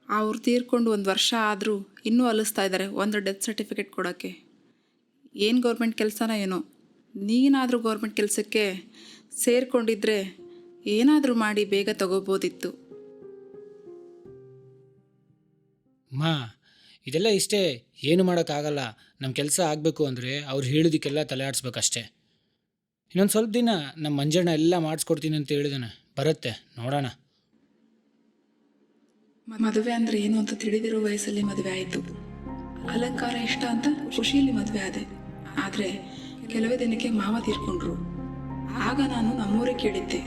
ಅವ್ರು ತೀರ್ಕೊಂಡು 1 ವರ್ಷ ಆದರೂ ಇನ್ನೂ ಅಲಿಸ್ತಾ ಇದ್ದಾರೆ ಒಂದು ಡೆತ್ ಸರ್ಟಿಫಿಕೇಟ್ ಕೊಡೋಕ್ಕೆ. ಏನು ಗೌರ್ಮೆಂಟ್ ಕೆಲಸನ ಏನೋ. ನೀನಾದರೂ ಗೌರ್ಮೆಂಟ್ ಕೆಲಸಕ್ಕೆ ಸೇರಿಕೊಂಡಿದ್ರೆ ಏನಾದರೂ ಮಾಡಿ ಬೇಗ ತಗೋಬೋದಿತ್ತು. ಮಾ, ಇದೆಲ್ಲ ಇಷ್ಟೇ, ಏನು ಮಾಡೋಕ್ಕಾಗಲ್ಲ. ನಮ್ಮ ಕೆಲಸ ಆಗಬೇಕು ಅಂದರೆ ಅವ್ರು ಹೇಳಿದಕ್ಕೆಲ್ಲ ತಲೆ ಆಡಿಸ್ಬೇಕಷ್ಟೇ. ಇನ್ನೊಂದು ಸ್ವಲ್ಪ ದಿನ ನಮ್ಮ ಮಂಜಣ್ಣ ಎಲ್ಲ ಮಾಡಿಸ್ಕೊಡ್ತೀನಿ ಅಂತ ಹೇಳಿದಾನೆ. ಬರುತ್ತೆ, ನೋಡೋಣ. ಮದುವೆ ಅಂದರೆ ಏನು ಅಂತ ತಿಳಿದಿರೋ ವಯಸ್ಸಲ್ಲಿ ಮದುವೆ ಆಯಿತು. ಅಲಂಕಾರ ಇಷ್ಟ ಅಂತ ಖುಷಿಯಲ್ಲಿ ಮದುವೆ ಆದೆ. ಆದರೆ ಕೆಲವೇ ದಿನಕ್ಕೆ ಮಾವ ತೀರ್ಕೊಂಡ್ರು. ಆಗ ನಾನು ನಮ್ಮೂರಿಗೆ ಕೇಳಿದ್ದೆ,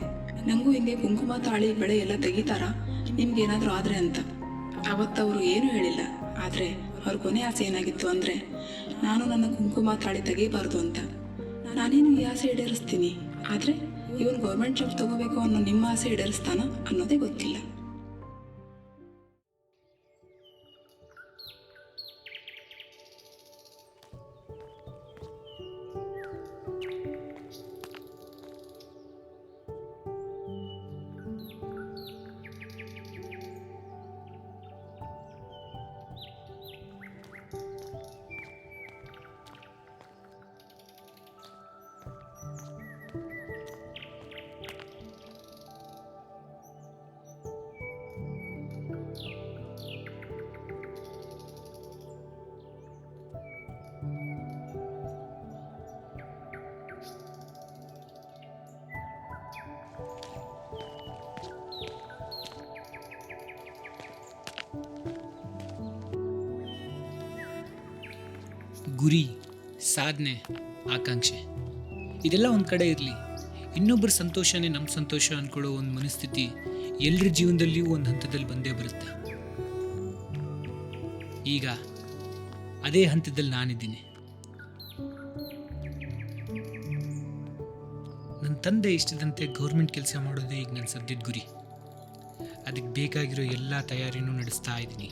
ನನಗೂ ಹಿಂಗೆ ಕುಂಕುಮ ತಾಳಿ ಬೆಳೆ ಎಲ್ಲ ತೆಗಿತಾರಾ, ನಿಮ್ಗೇನಾದರೂ ಆದರೆ ಅಂತ. ಅವತ್ತವರು ಏನೂ ಹೇಳಿಲ್ಲ. ಆದರೆ ಅವ್ರ ಕೊನೆ ಆಸೆ ಏನಾಗಿತ್ತು ಅಂದರೆ ನಾನು ನನ್ನ ಕುಂಕುಮ ತಾಳಿ ತೆಗಿಬಾರ್ದು ಅಂತ. ನಾನೇನು ಈ ಆಸೆ ಈಡೇರಿಸ್ತೀನಿ, ಆದರೆ ಇವನು ಗೌರ್ಮೆಂಟ್ ಜಾಬ್ ತಗೋಬೇಕು ಅನ್ನೋ ನಿಮ್ಮ ಆಸೆ ಈಡೇರಿಸ್ತಾನ ಅನ್ನೋದೇ ಗೊತ್ತಿಲ್ಲ. ಗುರಿ, ಸಾಧನೆ, ಆಕಾಂಕ್ಷೆ ಇದೆಲ್ಲ ಒಂದು ಕಡೆ ಇರಲಿ. ಇನ್ನೊಬ್ಬರ ಸಂತೋಷನೇ ನಮ್ಮ ಸಂತೋಷ ಅಂದ್ಕೊಳ್ಳೋ ಒಂದು ಮನಸ್ಥಿತಿ ಎಲ್ಲರ ಜೀವನದಲ್ಲಿಯೂ ಒಂದು ಹಂತದಲ್ಲಿ ಬಂದೇ ಬರುತ್ತೆ. ಈಗ ಅದೇ ಹಂತದಲ್ಲಿ ನಾನಿದ್ದೀನಿ. ನನ್ನ ತಂದೆ ಇಷ್ಟದಂತೆ ಗೌರ್ಮೆಂಟ್ ಕೆಲಸ ಮಾಡೋದೇ ಈಗ ನನ್ನ ಸದ್ಯದ ಗುರಿ. ಅದಕ್ಕೆ ಬೇಕಾಗಿರೋ ಎಲ್ಲ ತಯಾರಿನೂ ನಡೆಸ್ತಾ ಇದ್ದೀನಿ.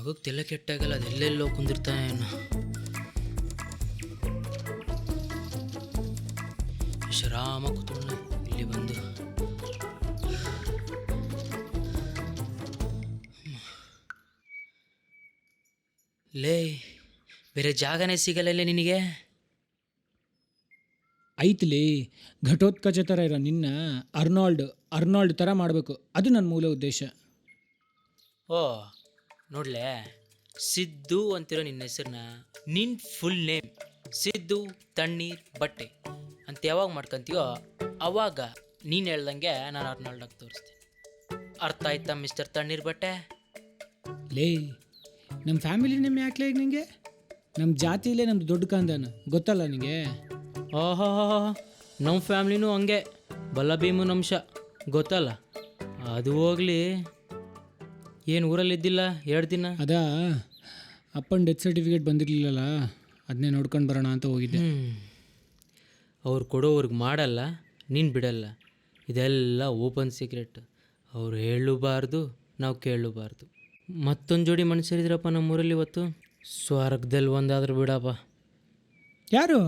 ಮಗಕ್ಕೆ ತಲೆ ಕೆಟ್ಟಾಗಲ್ಲ, ಅದೆಲ್ಲೆಲ್ಲೋ ಕುಂದಿರ್ತಾನೆ ಏನೋ. ಶರಾಮ ಕೂತ್ಕೊಂಡ ಇಲ್ಲಿ ಬಂದು ಲೇ, ಬೇರೆ ಜಾಗನೇ ಸಿಗಲ್ಲ ಇಲ್ಲೇ ನಿನಗೆ? ಐತ್ಲಿ, ಘಟೋತ್ಕಚ ಥರ ಇರೋ ನಿನ್ನ ಅರ್ನಾಲ್ಡ್ ಥರ ಮಾಡಬೇಕು, ಅದು ನನ್ನ ಮೂಲ ಉದ್ದೇಶ. ಓ ನೋಡ್ಲೆ, ಸಿದ್ದು ಅಂತಿರೋ ನಿನ್ನ ಹೆಸರನ್ನ ನಿನ್ನ ಫುಲ್ ನೇಮ್ ಸಿದ್ದು ತಣ್ಣೀರ್ ಬಟ್ಟೆ ಅಂತ ಯಾವಾಗ ಮಾಡ್ಕೊಂತೀಯೋ ಅವಾಗ ನೀನು ಹೇಳ್ದಂಗೆ ನಾನು ಅರ್ನಾಲ್ಡಾಗಿ ತೋರಿಸ್ತೀನಿ. ಅರ್ಥ ಆಯ್ತಾ ಮಿಸ್ಟರ್ ತಣ್ಣೀರ್ ಬಟ್ಟೆ? ಲೇ, ನಮ್ಮ ಫ್ಯಾಮಿಲಿ ನೇಮ್ ಯಾಕೆ ಈಗ ನಿಂಗೆ? ನಮ್ಮ ಜಾತಿಲೇ ನಮ್ಮದು ದೊಡ್ಡ ಕಾಂದಾನ, ಗೊತ್ತಲ್ಲ ನಿನಗೆ? ಓಹೋ, ನಮ್ಮ ಫ್ಯಾಮ್ಲಿನೂ ಹಂಗೆ, ಬಲ್ಲ ಭೀಮನ ಅಂಶ, ಗೊತ್ತಲ್ಲ. ಅದು ಹೋಗ್ಲಿ, ಏನು ಊರಲ್ಲಿದ್ದಿಲ್ಲ 2 ದಿನ? ಅದಾ, ಅಪ್ಪನ ಡೆತ್ ಸರ್ಟಿಫಿಕೇಟ್ ಬಂದಿರಲಿಲ್ಲಲ್ಲ, ಅದನ್ನೇ ನೋಡ್ಕೊಂಡು ಬರೋಣ ಅಂತ ಹೋಗಿದ್ದೆ. ಅವ್ರು ಕೊಡೋವ್ರಿಗೆ ಮಾಡಲ್ಲ, ನೀನು ಬಿಡಲ್ಲ. ಇದೆಲ್ಲ ಓಪನ್ ಸೀಕ್ರೆಟ್. ಅವ್ರು ಹೇಳಬಾರ್ದು, ನಾವು ಕೇಳಬಾರ್ದು. ಮತ್ತೊಂದು ಜೋಡಿ ಮನುಷ್ಯರಿದ್ರಪ್ಪ ನಮ್ಮೂರಲ್ಲಿ ಇವತ್ತು. ಸ್ವರ್ಗದಲ್ಲಿ ಒಂದಾದ್ರೂ ಬಿಡಪ್ಪ. ಯಾರು?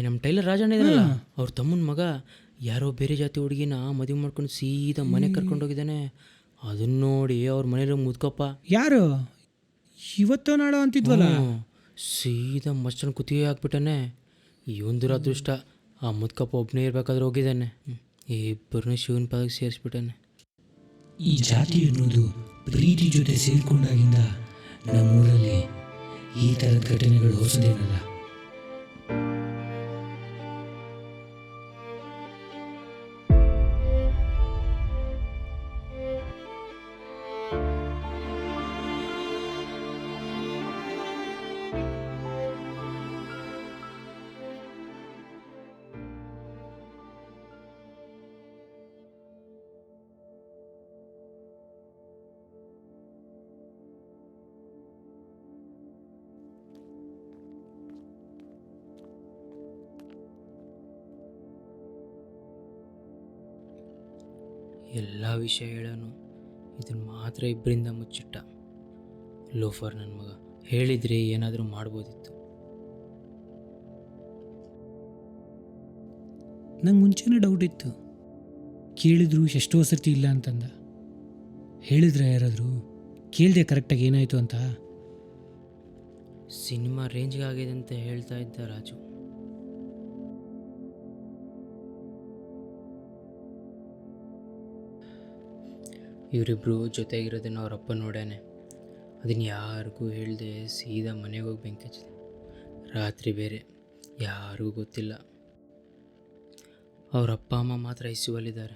ನಮ್ಮ ಟೈಲರ್ ರಾಜಣ್ಣ ಇದ್ರಲ್ಲ, ಅವ್ರ ತಮ್ಮನ ಮಗ ಯಾರೋ ಬೇರೆ ಜಾತಿ ಹುಡುಗಿನ ಮದುವೆ ಮಾಡ್ಕೊಂಡು ಸೀದಾ ಮನೆಗೆ ಕರ್ಕೊಂಡೋಗಿದ್ದಾನೆ. ಅದನ್ನ ನೋಡಿ ಅವ್ರ ಮನೇಲಿ ಮುದ್ಕಪ್ಪ. ಯಾರು? ಇವತ್ತೋ ನಾಡೋ ಅಂತಿದ್ವಲ್ಲ. ಸೀದಾ ಮಚ್ಚನ ಕುತ್ತಿಗೆ ಹಾಕ್ಬಿಟ್ಟಾನೆ. ಇವಂದಿರೋ ಅದೃಷ್ಟ, ಆ ಮುದ್ಕಪ್ಪ ಒಬ್ಬನೇ ಇರ್ಬೇಕಾದ್ರೆ ಹೋಗಿದ್ದಾನೆ. ಇಬ್ಬರನ್ನ ಶಿವನ ಪಾದಕ್ಕೆ ಸೇರಿಸ್ಬಿಟ್ಟಾನೆ. ಈ ಜಾತಿ ಅನ್ನೋದು ಪ್ರೀತಿ ಜೊತೆ ಸೇರಿಕೊಂಡಾಗಿಂದ ನಮ್ಮೂರಲ್ಲಿ ಈ ಥರದ ಘಟನೆಗಳು ಹೊಸದೇನಲ್ಲ. ಎಲ್ಲ ವಿಷಯ ಹೇಳೋನು, ಇದನ್ನು ಮಾತ್ರ ಇಬ್ಬರಿಂದ ಮುಚ್ಚಿಟ್ಟ. ಲೋಫರ್ ನನ್ನ ಮಗ, ಹೇಳಿದರೆ ಏನಾದರೂ ಮಾಡ್ಬೋದಿತ್ತು. ನಂಗೆ ಮುಂಚೆನೇ ಡೌಟ್ ಇತ್ತು, ಕೇಳಿದ್ರು ಎಷ್ಟೋ ಸರ್ತಿ ಇಲ್ಲ ಅಂತಂದ. ಹೇಳಿದ್ರೆ ಯಾರಾದರೂ ಕೇಳಿದೆ ಕರೆಕ್ಟಾಗಿ ಏನಾಯಿತು ಅಂತ. ಸಿನಿಮಾ ರೇಂಜ್ಗೆ ಆಗಿದೆ ಅಂತ ಹೇಳ್ತಾ ಇದ್ದ ರಾಜು. ಇವರಿಬ್ಬರು ಜೊತೆಗಿರೋದನ್ನು ಅವರಪ್ಪ ನೋಡ್ಯಾನೆ. ಅದನ್ನು ಯಾರಿಗೂ ಹೇಳ್ದೆ ಸೀದಾ ಮನೆಗೆ ಹೋಗಿ ಬೆಂಕಿ ಹಚ್ಚಿದೆ. ರಾತ್ರಿ ಬೇರೆ, ಯಾರಿಗೂ ಗೊತ್ತಿಲ್ಲ. ಅವ್ರ ಅಪ್ಪ ಅಮ್ಮ ಮಾತ್ರ ಐಸಿಯುವಲ್ಲಿದ್ದಾರೆ.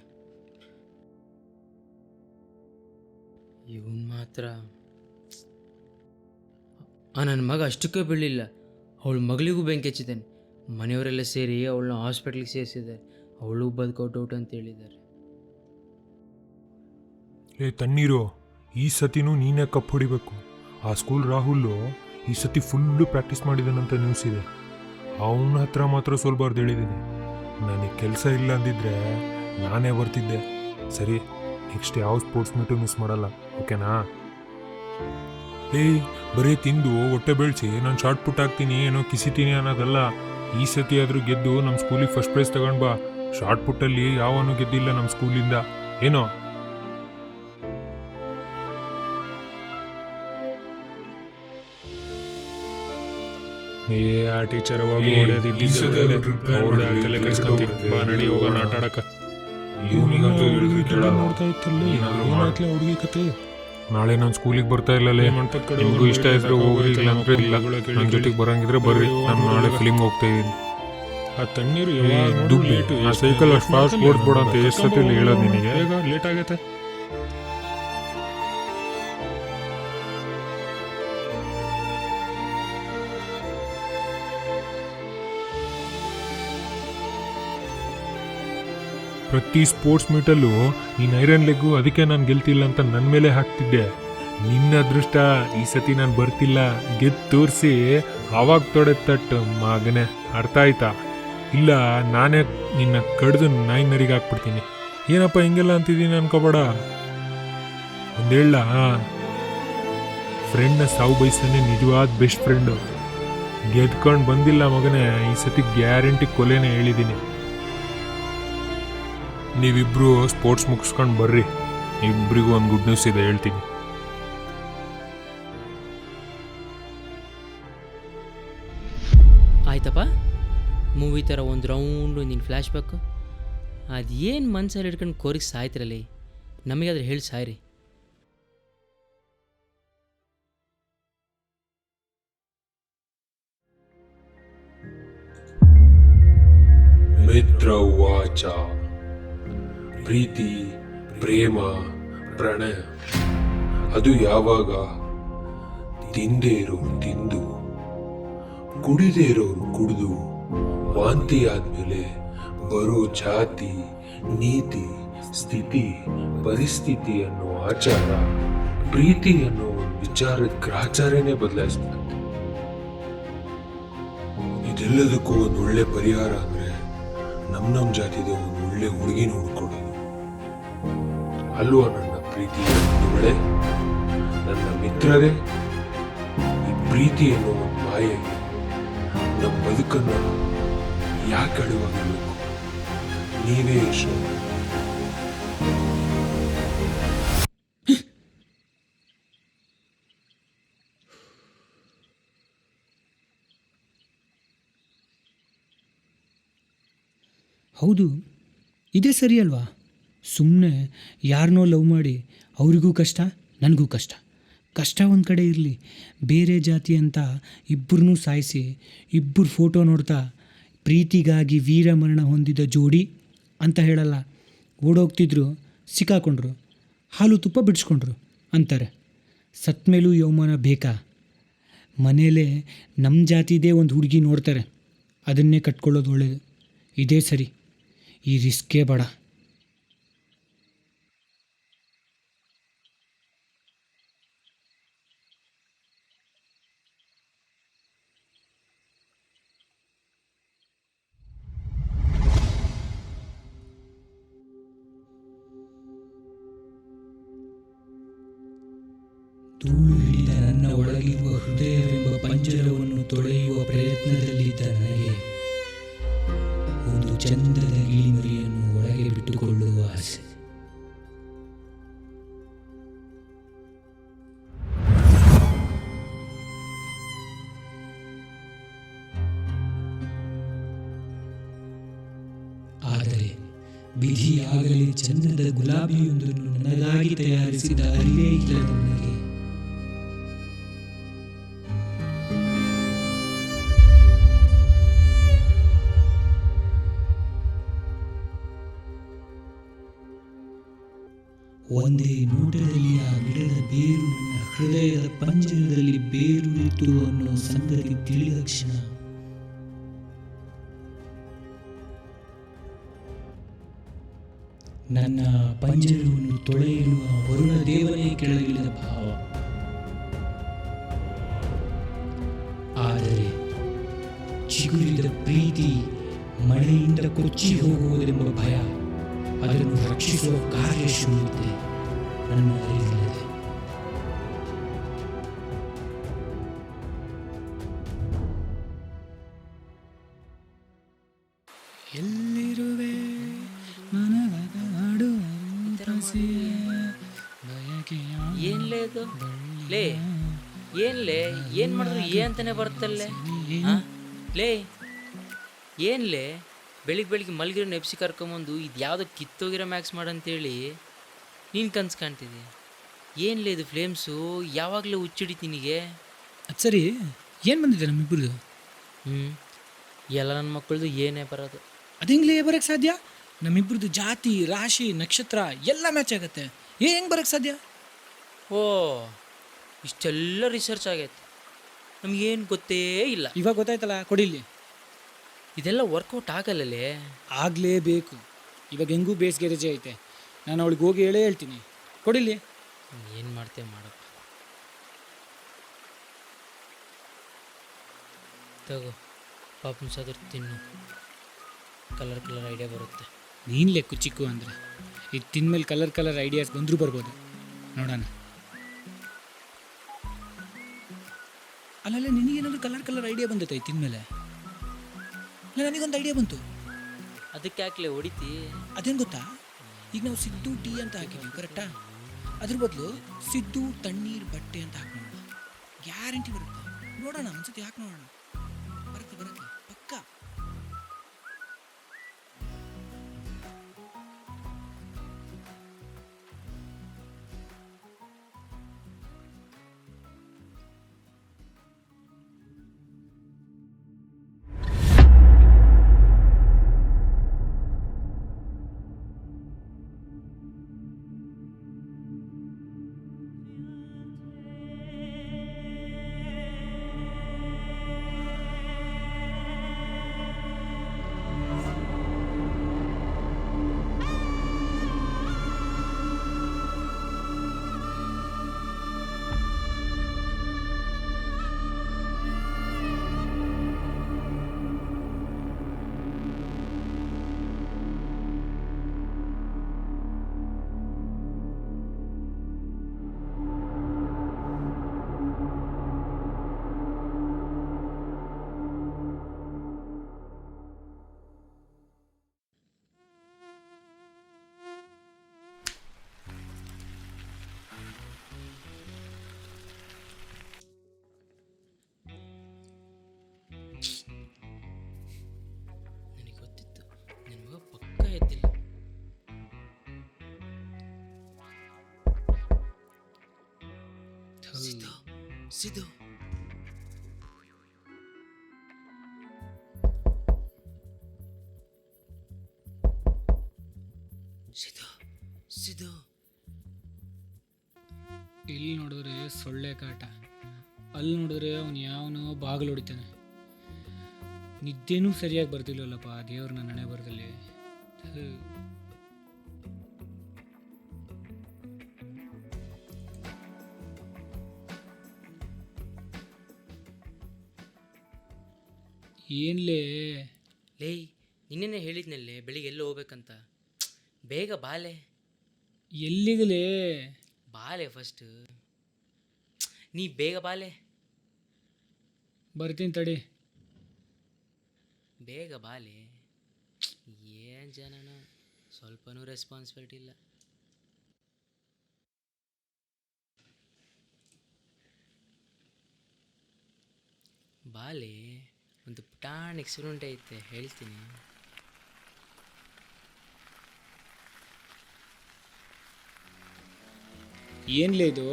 ಇವನು ಮಾತ್ರ ನನ್ನ ಮಗ ಅಷ್ಟಕ್ಕೆ ಬೀಳಲಿಲ್ಲ, ಅವಳ ಮಗಳಿಗೂ ಬೆಂಕಿ ಹಚ್ಚಿದ್ದಾನೆ. ಮನೆಯವರೆಲ್ಲ ಸೇರಿ ಅವಳನ್ನ ಹಾಸ್ಪಿಟ್ಲಿಗೆ ಸೇರಿಸಿದ್ದಾರೆ. ಅವಳು ಬದುಕೋ ಡೌಟ್ ಅಂತ ಹೇಳಿದ್ದಾರೆ. ತಣ್ಣೀರು, ಈ ಸತಿನೂ ನೀನೇ ಕಪ್ ಹೊಡಿಬೇಕು. ಆ ಸ್ಕೂಲ್ ರಾಹುಲ್ಲು ಈ ಸತಿ ಫುಲ್ಲು ಪ್ರಾಕ್ಟೀಸ್ ಮಾಡಿದಾನಂತ ನ್ಯೂಸ್ ಇದೆ. ಅವನ ಹತ್ರ ಮಾತ್ರ ಸೋಲ್ಬಾರ್ದು ಹೇಳಿದ್ದೀನಿ. ನನಗೆ ಕೆಲಸ ಇಲ್ಲ ಅಂದಿದ್ರೆ ನಾನೇ ಬರ್ತಿದ್ದೆ. ಸರಿ, ನೆಕ್ಸ್ಟ್ ಯಾವ ಸ್ಪೋರ್ಟ್ಸ್ ಮೀಟು ಮಿಸ್ ಮಾಡಲ್ಲ, ಓಕೆನಾ? ಬರೀ ತಿಂದು ಹೊಟ್ಟೆ ಬೆಳೆಸಿ ನಾನು ಶಾರ್ಟ್ ಪುಟ್ ಹಾಕ್ತೀನಿ ಏನೋ ಕಿಸಿತೀನಿ ಅನ್ನೋದಲ್ಲ. ಈ ಸತಿ ಆದರೂ ಗೆದ್ದು ನಮ್ಮ ಸ್ಕೂಲಿಗೆ ಫಸ್ಟ್ ಪ್ರೈಸ್ ತಗೊಂಡು ಬಾ. ಶಾರ್ಟ್ ಪುಟ್ಟಲ್ಲಿ ಯಾವನು ಗೆದ್ದಿಲ್ಲ ನಮ್ಮ ಸ್ಕೂಲಿಂದ, ಏನೋ? ಆ ಟೀಚರ್ ಹುಡುಗಿ ಕತೆ. ನಾಳೆ ನಾನು ಸ್ಕೂಲಿಗೆ ಬರ್ತಾ ಇಲ್ಲಲೇ, ನಿಮಗೂ ಇಷ್ಟ ಇದ್ರೆ ಹೋಗ್ರಿ, ಇಲ್ಲಾಂದ್ರೆ ಇಲ್ಲ. ನನ್ನ ಜೊತೆಗೆ ಬರಂಗಿದ್ರೆ ಬರ್ರಿ, ನಾನು ನಾಳೆ ಫಿಲಿಮ್ಗೆ ಹೋಗ್ತಾ ಇದ್ದೀನಿ. ಆ ತಣ್ಣೀರು ದುಡ್ಡು ಆ ಸೈಕಲ್ ಅಷ್ಟು ಫಾಸ್ಟ್ ಓಡಿಸ್ಬೇಡ ಅಂತ ಎಷ್ಟು ಸತಿ ಹೇಳೋದು ನಿನಗೆ? ಲೇಟ್ ಆಗತ್ತೆ. ಪ್ರತಿ ಸ್ಪೋರ್ಟ್ಸ್ ಮೀಟಲ್ಲೂ ನೀನು ಐರನ್ ಲೆಗ್ಗು, ಅದಕ್ಕೆ ನಾನು ಗೆಲ್ತಿಲ್ಲ ಅಂತ ನನ್ನ ಮೇಲೆ ಹಾಕ್ತಿದ್ದೆ. ನಿನ್ನ ಅದೃಷ್ಟ, ಈ ಸತಿ ನಾನು ಬರ್ತಿಲ್ಲ. ಗೆದ್ದು ತೋರಿಸಿ ಆವಾಗ ತೊಡೆ ತಟ್ಟು ಮಗನೇ, ಅರ್ಥ ಆಯ್ತಾ? ಇಲ್ಲ ನಾನೇ ನಿನ್ನ ಕಡ್ದು ನಾಯಿ ನರಿಗೆ ಹಾಕ್ಬಿಡ್ತೀನಿ. ಏನಪ್ಪ ಹಿಂಗೆಲ್ಲ ಅಂತಿದ್ದೀನಿ ಅನ್ಕೋಬೇಡ. ಒಂದು ಹೇಳ, ಫ್ರೆಂಡ್ನ ಸಾವು ಬಯಸನೇ ನಿಜವಾದ ಬೆಸ್ಟ್ ಫ್ರೆಂಡು. ಗೆದ್ಕೊಂಡು ಬಂದಿಲ್ಲ ಮಗನೇ, ಈ ಸತಿ ಗ್ಯಾರಂಟಿ ಕೊಲೆನೇ ಹೇಳಿದ್ದೀನಿ. ನೀವಿಬ್ರು ಸ್ಪೋರ್ಟ್ಸ್ ಮುಗಿಸ್ಕೊಂಡು ಬರ್ರಿ, ಇಬ್ಬರಿಗೂ ಒಂದು ಗುಡ್ ನ್ಯೂಸ್ ಇದೆ ಹೇಳ್ತೀನಿ. ಆಯ್ತಪ್ಪ, ಮೂವಿ ಥರ ಒಂದು ರೌಂಡು ನಿನ್ನ ಫ್ಲ್ಯಾಶ್ ಬ್ಯಾಕು ಅದೇನು ಮನ್ಸಲ್ಲಿ ಹಿಡ್ಕೊಂಡು ಕೋರಿಗೆ ಸಾಯ್ತಿರಲಿ, ನಮಗಾದ್ರೆ ಹೇಳಿ ಸಾಯ್ರಿ. ಮಿತ್ರ ವಾಚ ಪ್ರೀತಿ, ಪ್ರೇಮ, ಪ್ರಣಯ ಅದು ಯಾವಾಗ ತಿಂದೇ ಇರೋರು ತಿಂದು, ಕುಡಿದೇ ಇರೋರು ಕುಡಿದು, ವಾಂತಿ ಆದ್ಮೇಲೆ ಬರೋ ಜಾತಿ, ನೀತಿ, ಸ್ಥಿತಿ, ಪರಿಸ್ಥಿತಿ ಅನ್ನೋ ಆಚಾರ ಪ್ರೀತಿ ಅನ್ನೋ ಒಂದು ವಿಚಾರದ ಗ್ರಾಚಾರನೇ ಬದಲಾಯಿಸ್ಬಿಡುತ್ತೆ. ಇದೆಲ್ಲದಕ್ಕೂ ಒಂದು ಒಳ್ಳೆ ಪರಿಹಾರ ಅಂದ್ರೆ ನಮ್ಮ ಜಾತಿದ ಒಂದು ಒಳ್ಳೆ ಹುಡುಗಿನ ಹುಡ್ಕೊಡೋದು ಅಲ್ವಾ ನನ್ನ ಪ್ರೀತಿ ಬಂಧುಗಳೇ, ನನ್ನ ಮಿತ್ರರೇ. ಈ ಪ್ರೀತಿ ಅನ್ನೋ ಒಂದು ಮಾಯೆಗೆ ನಮ್ಮ ಬದುಕನ್ನ ಯಾಕೆ ಅಡುವಾಗಿರ್ಬೇಕು? ನೀವೇ ಯಶೋ. ಹೌದು, ಇದೇ ಸರಿ ಅಲ್ವಾ? ಸುಮ್ಮನೆ ಯಾರನ್ನೋ ಲವ್ ಮಾಡಿ ಅವರಿಗೂ ಕಷ್ಟ, ನನಗೂ ಕಷ್ಟ. ಕಷ್ಟ ಒಂದು ಕಡೆ ಇರಲಿ, ಬೇರೆ ಜಾತಿ ಅಂತ ಇಬ್ಬರನ್ನೂ ಸಾಯಿಸಿ ಇಬ್ಬರು ಫೋಟೋ ನೋಡ್ತಾ ಪ್ರೀತಿಗಾಗಿ ವೀರಮರಣ ಹೊಂದಿದ ಜೋಡಿ ಅಂತ ಹೇಳಲ್ಲ. ಓಡೋಗ್ತಿದ್ರು, ಸಿಕ್ಕಾಕೊಂಡ್ರು, ಹಾಲು ತುಪ್ಪ ಬಿಡಿಸ್ಕೊಂಡ್ರು ಅಂತಾರೆ. ಸತ್ತ ಮೇಲೂ ಯೌವನ ಬೇಕಾ? ಮನೇಲೇ ನಮ್ಮ ಜಾತಿದೇ ಒಂದು ಹುಡುಗಿ ನೋಡ್ತಾರೆ, ಅದನ್ನೇ ಕಟ್ಕೊಳ್ಳೋದು ಒಳ್ಳೆಯದು. ಇದೇ ಸರಿ, ಈ ರಿಸ್ಕೇ ಬೇಡ. ಧೂಳು ಹಿಡಿದ ನನ್ನ ಒಳಗಿರುವ ಹೃದಯವೆಂಬ ಪಂಜರವನ್ನು ತೊಳೆಯುವ ಪ್ರಯತ್ನದಲ್ಲಿದ್ದ ನನಗೆ ಒಂದು ಚಂದದ ಗಿಳಿಮರಿಯನ್ನು ಒಳಗೆ ಬಿಟ್ಟುಕೊಳ್ಳುವ ಆಸೆ. ಆದರೆ ವಿಧಿಯಾಗಲಿ ಚಂದದ ಗುಲಾಬಿಯೊಂದನ್ನು ನನಗಾಗಿ ತಯಾರಿಸಿದ ಅರಿವೇ ಇಲ್ಲ ನನಗೆ. ಒಂದೇ ನೋಟದಲ್ಲಿ ಆ ಗಿಡದ ಬೇರು ನನ್ನ ಹೃದಯದ ಪಂಜರದಲ್ಲಿ ಬೇರುಳಿತು ಅನ್ನೋ ಸಂಗತಿ ತಿಳಿದ ಕ್ಷಣ ನನ್ನ ಪಂಜರವನ್ನು ತೊಳೆಯುವ ವರುಣ ದೇವನೇ ಕೆಳಗಿಳಿದ ಭಾವ. ಆದರೆ ಚಿಗುರಿದ ಪ್ರೀತಿ ಮಳೆಯಿಂದ ಕೊಚ್ಚಿ ಹೋಗುವುದೆಂಬ ಭಯ, ಅದನ್ನು ರಕ್ಷಿಸುವ ಕಾರ್ಯಶೂನ್ಯತೆ ನನ್ನ ಅರಿವಿಲ್ಲದೆ. ಎಲ್ಲಿರುವೆ ಏನ್ಲೇ ಇದು? ಲೇ ಏನ್ಲೇ, ಏನು ಮಾಡಿದ್ರು ಅಂತಾನೆ ಬರುತ್ತಲ್ಲೇ. ಲೇ ಏನ್ಲೇ, ಬೆಳಿಗ್ಗೆ ಮಲಗಿರೋ ನೆಪ್ಸಿ ಕರ್ಕೊಂಬಂದು ಇದು ಯಾವುದೋ ಕಿತ್ತೋಗಿರೋ ಮ್ಯಾಕ್ಸ್ ಮಾಡಂತೇಳಿ ನೀನು ಕನ್ಸು ಕಾಣ್ತಿದ್ದೆ. ಏನ್ಲೇ ಇದು ಫ್ಲೇಮ್ಸು, ಯಾವಾಗಲೂ ಹುಚ್ಚಿಡಿತೀನಿಗೆ. ಅದು ಸರಿ, ಏನು ಬಂದಿದೆ ನಮ್ಮಿಬ್ಬರದು? ಎಲ್ಲ ನನ್ನ ಮಕ್ಕಳದು ಏನೇ ಬರೋದು. ಅದು ಹೆಂಗ್ಲೇ ಬರೋಕ್ಕೆ ಸಾಧ್ಯ? ನಮ್ಮಿಬ್ಬರದು ಜಾತಿ, ರಾಶಿ, ನಕ್ಷತ್ರ ಎಲ್ಲ ಮ್ಯಾಚ್ ಆಗುತ್ತೆ. ಹೆಂಗೆ ಬರೋಕ್ಕೆ ಸಾಧ್ಯ? ಓ, ಇಷ್ಟೆಲ್ಲ ರಿಸರ್ಚ್ ಆಗೈತೆ, ನಮಗೇನು ಗೊತ್ತೇ ಇಲ್ಲ. ಇವಾಗ ಗೊತ್ತಾಯ್ತಲ್ಲ, ಕೊಡಿಲಿ. ಇದೆಲ್ಲ ವರ್ಕೌಟ್ ಆಗಲ್ಲೇ. ಆಗಲೇಬೇಕು. ಇವಾಗ ಹೆಂಗೂ ಬೇಸಿಗೆ ರಜೆ ಐತೆ, ನಾನು ಅವಳಿಗೆ ಹೋಗಿ ಹೇಳೇ ಹೇಳ್ತೀನಿ. ಕೊಡಿಲಿ. ಏನು ಮಾಡ್ತೇವೆ ಮಾಡಪ್ಪ. ತಗೋ ಪಾಪನ್ ಸಾದ್ರು ತಿನ್ನು, ಕಲರ್ ಐಡಿಯಾ ಬರುತ್ತೆ. ನೀನು ಲೆಕ್ಕು ಚಿಕ್ಕು ಅಂದರೆ ಇದು ತಿಂದಮೇಲೆ ಕಲರ್ ಐಡಿಯಾಸ್ ಬಂದರೂ ಬರ್ಬೋದು, ನೋಡೋಣ. ಅಲ್ಲಲ್ಲ ನಿನಗೇನಾದ್ರು ಕಲರ್ ಐಡಿಯಾ ಬಂದೈತೆ ತಿಂದಮೇಲೆ? ಇಲ್ಲ ನನಗೊಂದು ಐಡಿಯಾ ಬಂತು. ಅದಕ್ಕೆ ಯಾಕ್ಲೆ ಹೊಡಿತಿ? ಅದೇನು ಗೊತ್ತಾ, ಈಗ ನಾವು ಸಿದ್ದು ಟೀ ಅಂತ ಹಾಕಿದ್ದೀವಿ ಕರೆಕ್ಟಾ, ಅದ್ರ ಬದಲು ಸಿದ್ದು ತಣ್ಣೀರ್ ಬಟ್ಟೆ ಅಂತ ಹಾಕೋಣ. ಗ್ಯಾರಂಟಿ ಬರುತ್ತೆ. ನೋಡೋಣ ಒಂದ್ಸತಿ ಹಾಕಿ ನೋಡೋಣ. ಬರುತ್ತೆ ಪಕ್ಕ. ನನಗೆ ಗೊತ್ತಿತ್ತು ನನ್ನ ಮಗ ಪಕ್ಕ ಎದ್ದಿಲ್ಲ. ಸಿದ್ದು ಸಿದ್ದು ಸಿದ್ದು ಸಿದ್ದು. ಇಲ್ಲಿ ನೋಡಿದ್ರೆ ಸೊಳ್ಳೆ ಕಾಟ, ಅಲ್ಲಿ ನೋಡಿದ್ರೆ ಅವನು ಯಾವನೋ ಬಾಗಿಲು ಹೊಡಿತಾನೆ. ನಿದ್ದೆನೂ ಸರಿಯಾಗಿ ಬರ್ತಿಲ್ವಲ್ಲಪ್ಪ ದೇವ್ರನ್ನ ನನೆ ಬರದಲ್ಲಿ. ಏನ್ಲೇ ಲೇ, ನಿನ್ನೆನೆ ಹೇಳಿದ್ನಲ್ಲೇ ಬೆಳಿಗ್ಗೆ ಎಲ್ಲೋ ಹೋಗ್ಬೇಕಂತ. ಬೇಗ ಬಾಲೆ. ಎಲ್ಲಿಗಲೇ? ಬಾಲೆ ಫಸ್ಟ್. ನೀ ಬೇಗ ಬಾಲೆ. ಬರ್ತೀನಿ ತಡಿ. ಬೇಗ ಬಾಲೆ. ಏನು ಜನನ, ಸ್ವಲ್ಪನೂ ರೆಸ್ಪಾನ್ಸಿಬಿಲಿಟಿ ಇಲ್ಲ. ಬಾಲೆ, ಒಂದು ಪುಟಾಣ್ ಎಕ್ಸಿಡೆಂಟ್ ಐತೆ ಹೇಳ್ತೀನಿ. ಏನ್ಲೇ ಇದು?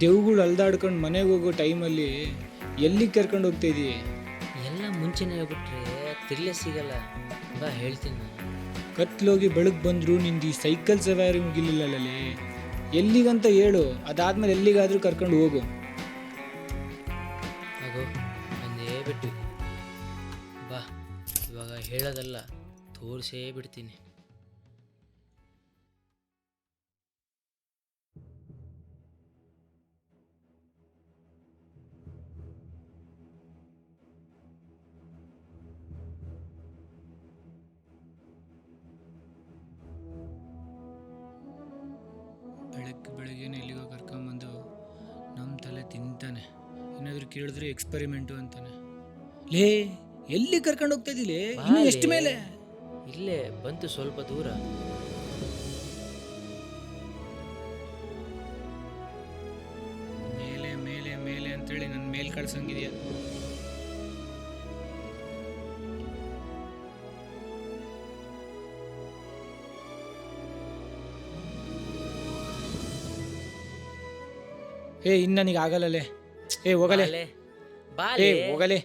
ದೆವ್ಗಳು ಅಲ್ದಾಡ್ಕೊಂಡು ಮನೆಗೆ ಹೋಗೋ ಟೈಮಲ್ಲಿ ಎಲ್ಲಿಗೆ ಕರ್ಕೊಂಡು ಹೋಗ್ತಾ ಇದೀಯ? ಎಲ್ಲ ಮುಂಚೆನೇ ಹೋಗ್ಬಿಟ್ರೆ ತಿರ್ಲೇ ಸಿಗಲ್ಲ. ಬಾ ಹೇಳ್ತೀನಿ ನಾನು. ಕತ್ಲೋಗಿ ಬೆಳಗ್ಗೆ ಬಂದರೂ ನಿಂದು ಈ ಸೈಕಲ್ ಸವಾರಿ ಮುಗಿಲಿಲ್ಲಲ್ಲೇ. ಎಲ್ಲಿಗಂತ ಹೇಳು, ಅದಾದ್ಮೇಲೆ ಎಲ್ಲಿಗಾದರೂ ಕರ್ಕೊಂಡು ಹೋಗು. ಆಗೋ ಬಂದೇ ಬಿಟ್ಟು. ಬಾ, ಇವಾಗ ಹೇಳೋದಲ್ಲ, ತೋರಿಸೇ ಬಿಡ್ತೀನಿ. ಬೆಳಗ್ಗೆನೇ ಎಲ್ಲಿಗೋ ಕರ್ಕೊಂಬಂದು ನಮ್ಮ ತಲೆ ತಿಂತಾನೆ. ಏನಾದರೂ ಕೇಳಿದ್ರೆ ಎಕ್ಸ್ಪೆರಿಮೆಂಟು ಅಂತಾನೆ. ಲೇ, ಎಲ್ಲಿ ಕರ್ಕೊಂಡು ಹೋಗ್ತಾ ಇದ್ದೀಲಿ? ಇನ್ನು ಎಷ್ಟು ಮೇಲೆ? ಇಲ್ಲೇ ಬಂತು, ಸ್ವಲ್ಪ ದೂರ. ಮೇಲೆ ಮೇಲೆ ಮೇಲೆ ಅಂತೇಳಿ ನನ್ನ ಮೇಲೆ ಕಳ್ಸಂಗಿದೆಯಾ? ಏ ಇನ್ನು ನನಗೆ ಆಗಲ್ಲಲೇ. ಏ ಹೋಗಲೇ. ಬಾಲೆ, ಏ ಬಾಲೆ, ಹೋಗಲೇ.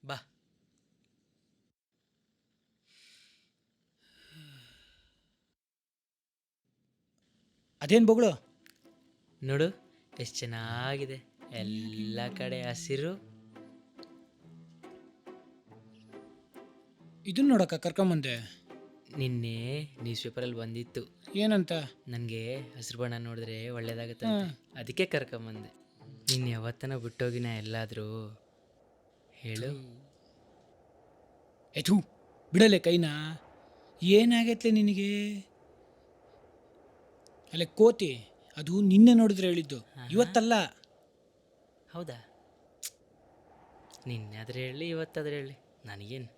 ಬಾ. ಅದೇನು ಬೊಗಳು? ನೋಡು ಎಷ್ಟು ಚೆನ್ನಾಗಿದೆ, ಎಲ್ಲ ಕಡೆ ಹಸಿರು. ಇದನ್ನ ನೋಡಕ್ಕ ಕರ್ಕೊಂಬಂದೆ. ನಿನ್ನೆ ನ್ಯೂಸ್ ಪೇಪರಲ್ಲಿ ಬಂದಿತ್ತು. ಏನಂತ? ನನಗೆ ಹಸಿರು ಬಣ್ಣ ನೋಡಿದ್ರೆ ಒಳ್ಳೇದಾಗುತ್ತೆ, ಅದಕ್ಕೆ ಕರ್ಕೊಂಬಂದೆ. ನೀನು ಯಾವತ್ತನ ಬಿಟ್ಟೋಗಿನ ಎಲ್ಲಾದರೂ ಹೇಳು. ಎಥು ಬಿಡಲೆ ಕೈನಾ. ಏನಾಗೈತ್ಲೆ ನಿನಗೆ? ಅಲ್ಲೇ ಕೋತಿ, ಅದು ನಿನ್ನೆ ನೋಡಿದ್ರೆ ಹೇಳಿದ್ದು, ಇವತ್ತಲ್ಲ. ಹೌದಾ? ನಿನ್ನೆ ಆದ್ರೆ ಹೇಳಿ, ಇವತ್ತಾದ್ರೆ ಹೇಳಿ, ನನಗೇನು.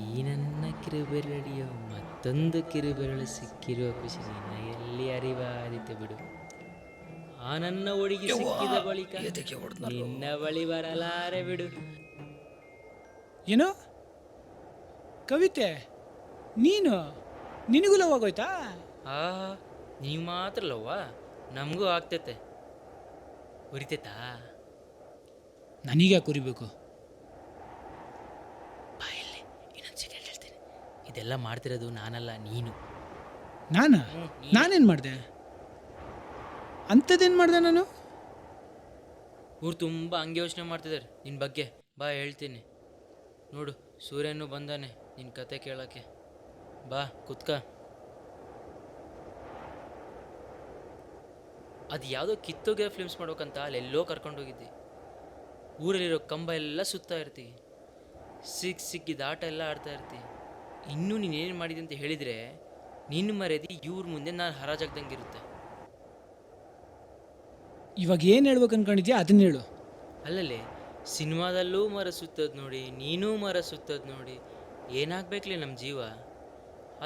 ಈ ನನ್ನ ಕಿರುಬೆರಳಿಯೋ ಮತ್ತೊಂದು ಕಿರುಬೆರಳು ಸಿಕ್ಕಿರುವ ಖುಷಿ ನಿನಗೆಲ್ಲಿ ಅರಿವಾದಿತೆ ಬಿಡು. ಆ ನನ್ನ ಹುಡುಗಿ ಸಿಕ್ಕಿದ ಬಳಿಕ ನಿನ್ನ ಬಳಿ ಬರಲಾರೆ ಬಿಡು. ಏನು ಕವಿತೆ, ನಿನಗೂ ಲವ್ ಆಗೋಯ್ತಾ? ಆ ನೀವು ಮಾತ್ರ ಲವ್ವ, ನಮಗೂ ಆಗ್ತೈತೆ. ಉರಿತೈತಾ? ನನಗೆ ಕುರಿಬೇಕು. ಬಾಯಲ್ಲಿ ಇನ್ನೊಂದು ಸೆಕೆಂಡ್ ಹೇಳ್ತೇನೆ. ಇದೆಲ್ಲ ಮಾಡ್ತಿರೋದು ನಾನಲ್ಲ, ನೀನು. ನಾನೇನು ಮಾಡಿದೆ? ಅಂಥದ್ದೇನು ಮಾಡಿದೆ ನಾನು? ಊರು ತುಂಬ ಹಂಗೆ ಯೋಚನೆ ಮಾಡ್ತಿದ್ದಾರೆ ನಿನ್ನ ಬಗ್ಗೆ. ಬಾ ಹೇಳ್ತೀನಿ. ನೋಡು, ಸೂರ್ಯನು ಬಂದಾನೆ ನಿನ್ನ ಕತೆ ಕೇಳೋಕ್ಕೆ. ಬಾ ಕುತ್ಕ. ಅದು ಯಾವುದೋ ಕಿತ್ತೋಗಿರೋ ಫಿಲ್ಮ್ಸ್ ಮಾಡ್ಬೇಕಂತ ಅಲ್ಲೆಲ್ಲೋ ಕರ್ಕೊಂಡೋಗಿದ್ದೆ. ಊರಲ್ಲಿರೋ ಕಂಬ ಎಲ್ಲ ಸುತ್ತಾ ಇರ್ತಿ, ಸಿಕ್ಕಿದ ಆಟ ಎಲ್ಲ ಆಡ್ತಾ ಇರ್ತಿ. ಇನ್ನೂ ನೀನೇನು ಮಾಡಿದೆ ಅಂತ ಹೇಳಿದರೆ ನಿನ್ನ ಮರ್ಯಾದೆ ಇವ್ರ ಮುಂದೆ ನಾನು ಹರಾಜಾಗ್ದಂಗೆ ಇರುತ್ತೆ. ಇವಾಗ ಏನು ಹೇಳ್ಬೇಕು ಅನ್ಕೊಂಡಿದ್ಯಾ ಅದನ್ನ ಹೇಳು. ಅಲ್ಲಲ್ಲಿ ಸಿನಿಮಾದಲ್ಲೂ ಮರ ಸುತ್ತೋದು ನೋಡಿ, ನೀನೂ ಮರ ಸುತ್ತೋದು ನೋಡಿ, ಏನಾಗಬೇಕಲೇ ನಮ್ಮ ಜೀವ?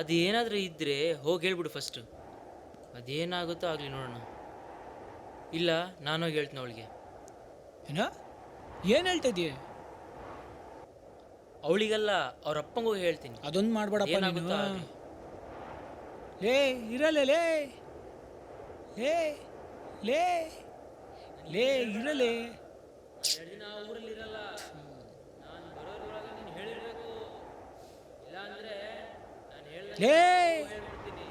ಅದು ಏನಾದರೂ ಇದ್ದರೆ ಹೋಗಿ ಹೇಳ್ಬಿಡು ಫಸ್ಟು. ಅದೇನಾಗುತ್ತೋ ಆಗಲಿ ನೋಡೋಣ. ಇಲ್ಲ ನಾನೋಗಿ ಹೇಳ್ತೀನಿ ಅವಳಿಗೆ. ಏನು ಹೇಳ್ತಾ ಇದೀಯ? ಅವಳಿಗಲ್ಲ, ಅವ್ರ ಅಪ್ಪಂಗೋಗಿ ಹೇಳ್ತೀನಿ. ಅದೊಂದು ಮಾಡ್ಬೇಡಪ್ಪ. ಏನಾಗುತ್ತಾ ನೀನು ಲೇ ಇರಲೇ ಲೇ ಲೇ ಲೇ ಲೇ ಇರಲೇ. ಊರಲ್ಲಿರಲ್ಲ, ನಾನು ಬರೋದ್ರೊಳಗೆ ನೀನು ಹೇಳಿರಬೇಕು. ಇಲ್ಲ ಅಂದರೆ ನಾನು ಲೇ ಹೇಳ್ಬಿಡ್ತೀನಿ.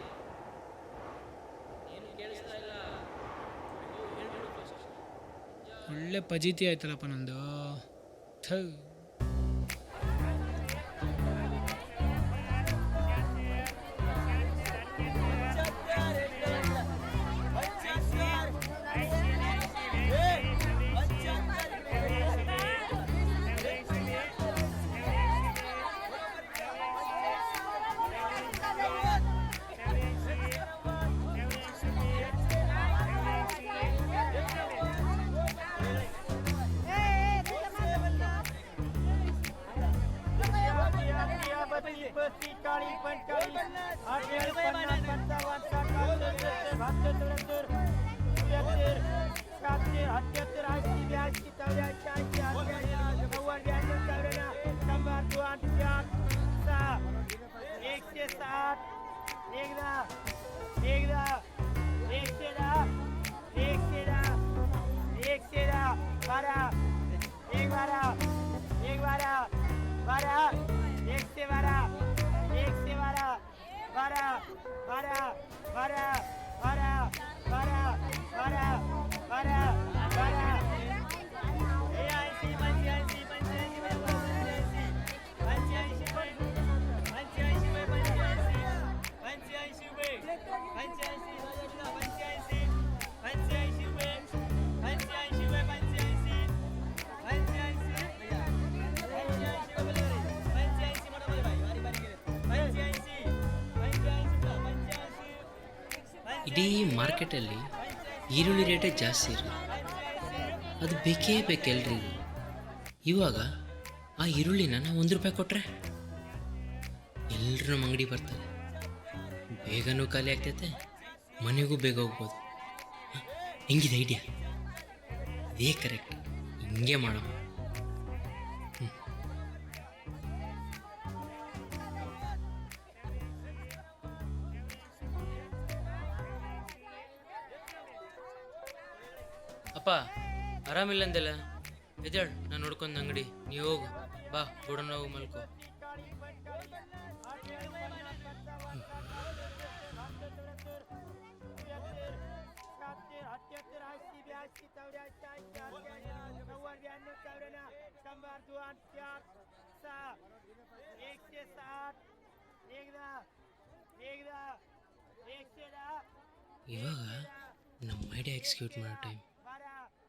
ಏನು ಕೇಳಿಸ್ತಾ ಇಲ್ಲ, ಹೇಳ್ಬಿಡು ಫಸ್ಟ್. ಒಳ್ಳೆ ಪಜೀತಿ ಆಯ್ತಲ್ಲಪ್ಪ ನಂದು. ಥೂ. ಇಡೀ ಮಾರ್ಕೆಟಲ್ಲಿ ಈರುಳ್ಳಿ ರೇಟೇ ಜಾಸ್ತಿ ಇರಲಿ, ಅದು ಬೇಕೇ ಬೇಕು ಎಲ್ರಿಗೂ. ಇವಾಗ ಆ ಈರುಳ್ಳಿನ ನಾವು ₹1 ಕೊಟ್ಟರೆ ಎಲ್ಲರೂ ನಮ್ಮ ಅಂಗಡಿ ಬರ್ತಾರೆ, ಬೇಗನೂ ಖಾಲಿ ಆಗ್ತೈತೆ, ಮನೆಗೂ ಬೇಗ ಹೋಗ್ಬೋದು. ಹೆಂಗಿದೆ ಐಡಿಯಾ? ಇದೇ ಕರೆಕ್ಟ್, ಹಿಂಗೆ ಮಾಡೋಣ. ಅಪ್ಪ ಆರಾಮಿಲ್ಲ ಅಂದೆಲ್ಲ, ಎದ್ದೇಳು, ನಾನು ನೋಡ್ಕೊಂಡು ಅಂಗಡಿ, ನೀವು ಹೋಗು. ಬಾ ಗೋಡನ್ ಹೋಗು ಮಲ್ಕೋ. ಇವಾಗ ನಮ್ಮ ಐಡಿಯಾ ಎಕ್ಸಿಕ್ಯೂಟ್ ಮಾಡೋ ಟೈಮ್.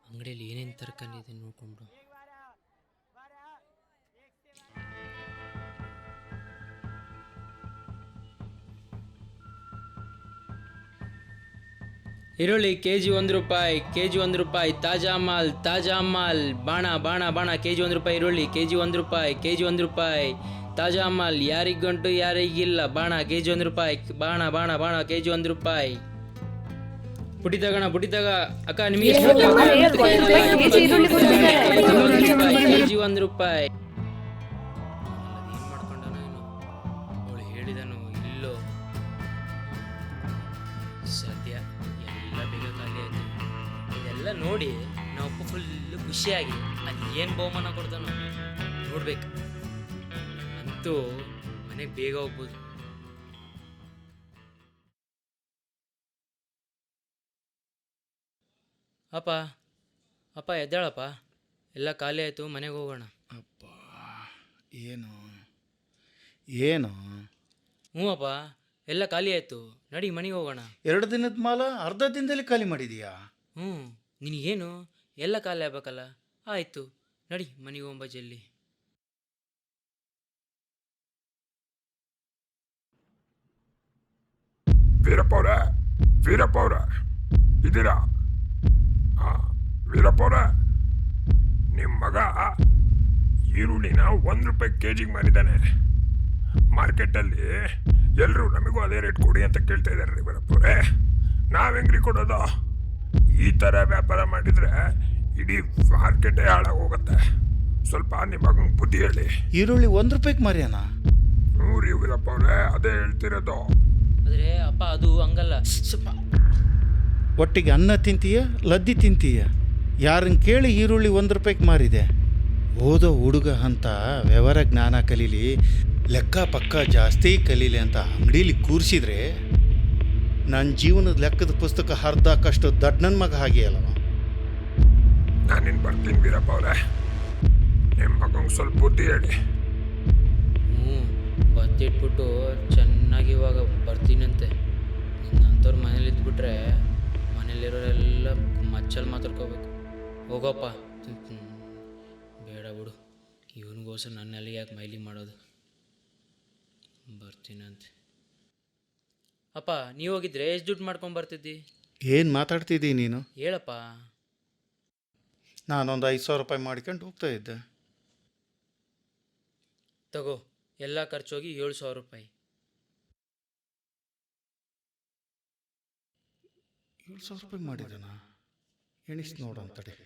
ಅಂಗಡಿಯಲ್ಲಿ ಏನೇನು ತರಕಾರಿ ಇದೆ ನೋಡ್ಕೊಂಡು ಈರುಳ್ಳಿ ಕೆ ಜಿ 1 ರೂಪಾಯಿ, ಕೆ ಜಿ 1 ರೂಪಾಯಿ. ತಾಜಾ ಮಾಲ್ ಬಾಣ ಬಾಣ ಬಾಣ. ಕೆ ಜಿ 1 ರೂಪಾಯಿ ಈರುಳ್ಳಿ, ಕೆ ಜಿ 1 ರೂಪಾಯಿ, ಕೆ ಜಿ 1 ರೂಪಾಯಿ. ತಾಜಾ ಮಾಲ್ ಯಾರಿಗಂಟು ಯಾರಿಗಿಲ್ಲ ಬಾಣ. ಕೆ ಜಿ 1 ರೂಪಾಯಿ ಬಾಣ ಬಾಣ ಬಾಣ. ಕೆ ಜಿ 1 ರೂಪಾಯಿ. ಪುಟಿ ತಗೋಣ ಅಕ್ಕ ನಿಮಗೆ ಕೆ ಜಿ 1 ರೂಪಾಯಿ. ಏನ್ ಮಾಡ್ಕೊಂಡನ ಏನು? ಅವಳು ಹೇಳಿದನು ಇಲ್ಲೋ. ಸದ್ಯ ಎಲ್ಲ ಬೇಗ ಖಾಲಿ ಆಯ್ತು. ಇದೆಲ್ಲ ನೋಡಿ ನಾವು ಫುಲ್ ಖುಷಿಯಾಗಿ ಅದು ಏನು ಬಹುಮಾನ ಕೊಡ್ತಾನೋ ನೋಡ್ಬೇಕು. ಅಂತೂ ಮನೆಗೆ ಬೇಗ ಹೋಗ್ಬೋದು. ಅಪ್ಪ ಎದ್ದಾಳಪ್ಪ, ಎಲ್ಲ ಖಾಲಿ ಆಯಿತು, ಮನೆಗೆ ಹೋಗೋಣ. ಅಪ್ಪ ಏನು ಏನು ಹ್ಞೂ ಅಪ್ಪ, ಎಲ್ಲ ಖಾಲಿ ಆಯಿತು, ನಡಿ ಮನೆಗೆ ಹೋಗೋಣ. 2 ದಿನದ ಮಾಲ ಅರ್ಧ ದಿನದಲ್ಲಿ ಖಾಲಿ ಮಾಡಿದೀಯಾ? ಹ್ಞೂ, ನಿನಗೇನು ಎಲ್ಲ ಖಾಲಿ ಆಗ್ಬೇಕಲ್ಲ. ಆಯಿತು ನಡಿ ಮನೆಗೆ ಹೋಗ್ಬ ಜಲ್ಲಿ. ವೀರಪ್ಪ ಅವ್ರ ಇದ್ದೀರಾ? ವೀರಪ್ಪ ಅವ್ರ, ನಿಮ್ಮ ಮಗ ಈರುಳ್ಳಿನ 1 ರೂಪಾಯಿ ಕೆಜಿಗೆ ಮಾರಿದ್ದಾನೆ. ಮಾರ್ಕೆಟಲ್ಲಿ ಎಲ್ಲರೂ ನಮಗೂ ಅದೇ ರೇಟ್ ಕೊಡಿ ಅಂತ ಕೇಳ್ತಾ ಇದ್ದಾರೆ ರೀ ವೀರಪ್ಪ ಅವರೇ. ನಾವೆಂಗ್ರಿ ಕೊಡೋದು? ಈ ಥರ ವ್ಯಾಪಾರ ಮಾಡಿದರೆ ಇಡೀ ಮಾರ್ಕೆಟೇ ಹಾಳಾಗೋಗುತ್ತೆ. ಸ್ವಲ್ಪ ನಿಮ್ಮ ಮಗನಿಗೆ ಬುದ್ಧಿ ಹೇಳಿ. ಈರುಳ್ಳಿ 1 ರೂಪಾಯಿಗೆ ಮಾರ್ಯಾನ? ಹ್ಞೂ ರೀ ವೀರಪ್ಪ ಅವರೇ, ಅದೇ ಹೇಳ್ತಿರೋದು. ಆದರೆ ಅಪ್ಪ ಅದು ಹಂಗಲ್ಲ. ಸ್ವಲ್ಪ ಒಟ್ಟಿಗೆ ಅನ್ನ ತಿಂತೀಯ, ಲದ್ದಿ ತಿಂತೀಯ? ಯಾರನ್ನ ಕೇಳಿ ಈರುಳ್ಳಿ 1 ರೂಪಾಯಿಗೆ ಮಾರಿದೆ? ಓದೋ ಹುಡುಗ ಅಂತ ವ್ಯವಹಾರ ಜ್ಞಾನ ಕಲೀಲಿ, ಲೆಕ್ಕ ಪಕ್ಕ ಜಾಸ್ತಿ ಕಲೀಲಿ ಅಂತ ಅಂಗಡೀಲಿ ಕೂರಿಸಿದ್ರೆ ನನ್ನ ಜೀವನದ ಲೆಕ್ಕದ ಪುಸ್ತಕ ಹರಿದಾಕಷ್ಟು ದೊಡ್ಡ ನನ್ನ ಮಗ ಹಾಗೆ ಅಲ್ಲವ. ನಾನಿನ್ನು ಬರ್ತೀನಿ ವೀರಪ್ಪ ಅವರೇ, ನಿಮ್ಮ ಮಗಂಗೆ ಸ್ವಲ್ಪ ಬುದ್ಧಿ ಹೇಳಿ. ಹ್ಞೂ, ಬತ್ತಿಟ್ಬಿಟ್ಟು ಚೆನ್ನಾಗಿ ಇವಾಗ ಬರ್ತೀನಂತೆ. ನಿನ್ನಂಥವ್ರು ಮನೇಲಿ ಇದ್ಬಿಟ್ರೆ ಮನೇಲಿರೋರೆಲ್ಲ ಮಚ್ಚಲ್ಲಿ ಮಾತಾಡ್ಕೋಬೇಕು. ಹೋಗಪ್ಪ. ಬೇಡ ಬಿಡು, ಇವನಿಗೋಸ್ಕರ ನನ್ನಲ್ಲಿ ಯಾಕೆ ಮೈಲಿಂಗ್ ಮಾಡೋದು. ಬರ್ತೀನಂತೆ. ಅಪ್ಪ, ನೀವು ಹೋಗಿದ್ರೆ ಎಷ್ಟು ದುಡ್ಡು ಮಾಡ್ಕೊಂಡು ಬರ್ತಿದ್ದಿ? ಏನು ಮಾತಾಡ್ತಿದ್ದಿ ನೀನು? ಹೇಳಪ್ಪ. ನಾನೊಂದು 5,000 ರೂಪಾಯಿ ಮಾಡ್ಕೊಂಡು ಹೋಗ್ತಾ ಇದ್ದೆ. ತಗೋ, ಎಲ್ಲ ಖರ್ಚೋಗಿ 7,000 ರೂಪಾಯಿ. 7,000 ರೂಪಾಯಿ ಮಾಡಿದ್ದಾನ? ಎಣಿಸ್ ನೋಡಂತಡಿ.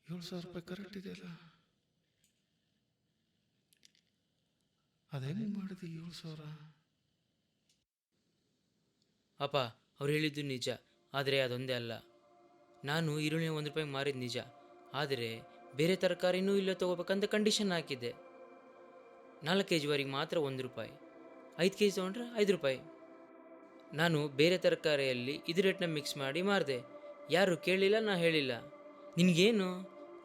7,000 ರೂಪಾಯಿ ಕರೆಕ್ಟ್ ಇದೆಯಲ್ಲ? ಅದೇನು ಮಾಡಿದೆ 7,000? ಅಪ್ಪ, ಅವ್ರು ಹೇಳಿದ್ದು ನಿಜ, ಆದರೆ ಅದೊಂದೇ ಅಲ್ಲ. ನಾನು ಈರುಳ್ಳಿ 1 ರೂಪಾಯಿಗೆ ಮಾರಿದ್ದು ನಿಜ, ಆದರೆ ಬೇರೆ ತರಕಾರಿನೂ ಇಲ್ಲೇ ತೊಗೋಬೇಕಂತ ಕಂಡೀಷನ್ ಹಾಕಿದ್ದೆ. 4 kgವರೆಗೆ ಮಾತ್ರ 1 ರೂಪಾಯಿ, 5 kg ತೊಗೊಂಡ್ರೆ 5 ರೂಪಾಯಿ. ನಾನು ಬೇರೆ ತರಕಾರಿಯಲ್ಲಿ ಇದು ರೇಟ್ನ ಮಿಕ್ಸ್ ಮಾಡಿ ಮಾರಿದೆ. ಯಾರು ಕೇಳಿಲ್ಲ, ನಾ ಹೇಳಿಲ್ಲ. ನಿನಗೇನು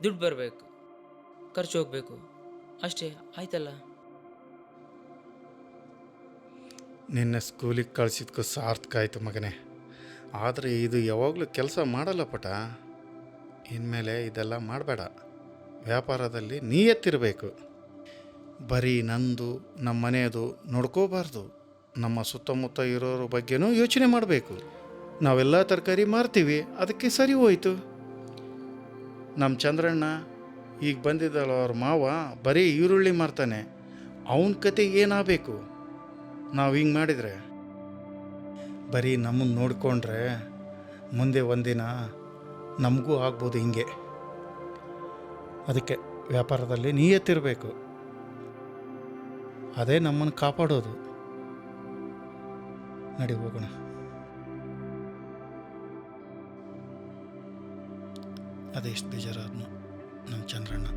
ದುಡ್ಡು ಬರಬೇಕು, ಖರ್ಚು ಹೋಗಬೇಕು, ಅಷ್ಟೇ ಆಯ್ತಲ್ಲ. ನಿನ್ನೆ ಸ್ಕೂಲಿಗೆ ಕಳಿಸಿದ್ಕೂ ಸಾರ್ಥಕ ಆಯಿತು ಮಗನೇ. ಆದರೆ ಇದು ಯಾವಾಗಲೂ ಕೆಲಸ ಮಾಡಲ್ಲ ಪಟ. ಇನ್ಮೇಲೆ ಇದೆಲ್ಲ ಮಾಡಬೇಡ. ವ್ಯಾಪಾರದಲ್ಲಿ ನಿಯತ್ತಿರಬೇಕು. ಬರೀ ನಂದು ನಮ್ಮ ಮನೆಯದು ನೋಡ್ಕೋಬಾರ್ದು. ನಮ್ಮ ಸುತ್ತಮುತ್ತ ಇರೋರ ಬಗ್ಗೆನೂ ಯೋಚನೆ ಮಾಡಬೇಕು. ನಾವೆಲ್ಲ ತರಕಾರಿ ಮಾರ್ತೀವಿ, ಅದಕ್ಕೆ ಸರಿ ಹೋಯ್ತು. ನಮ್ಮ ಚಂದ್ರಣ್ಣ ಈಗ ಬಂದಿದ್ದಲ್ಲ, ಅವ್ರ ಮಾವ ಬರೀ ಈರುಳ್ಳಿ ಮಾರ್ತಾನೆ. ಅವನ ಕತೆ ಏನಾಗಬೇಕು? ನಾವು ಹಿಂಗೆ ಮಾಡಿದರೆ ಬರೀ ನಮ್ಮನ್ನು ನೋಡಿಕೊಂಡ್ರೆ ಮುಂದೆ ಒಂದಿನ ನಮಗೂ ಆಗ್ಬೋದು ಹಿಂಗೆ. ಅದಕ್ಕೆ ವ್ಯಾಪಾರದಲ್ಲಿ ನಿಯತ್ತಿರಬೇಕು. ಅದೇ ನಮ್ಮನ್ನು ಕಾಪಾಡೋದು. ನಡಿ ಹೋಗೋಣ. ಅದೆಷ್ಟು ಬೇಜಾರಾದ್ನು ನಮ್ಮ ಚಂದ್ರಣ್ಣ.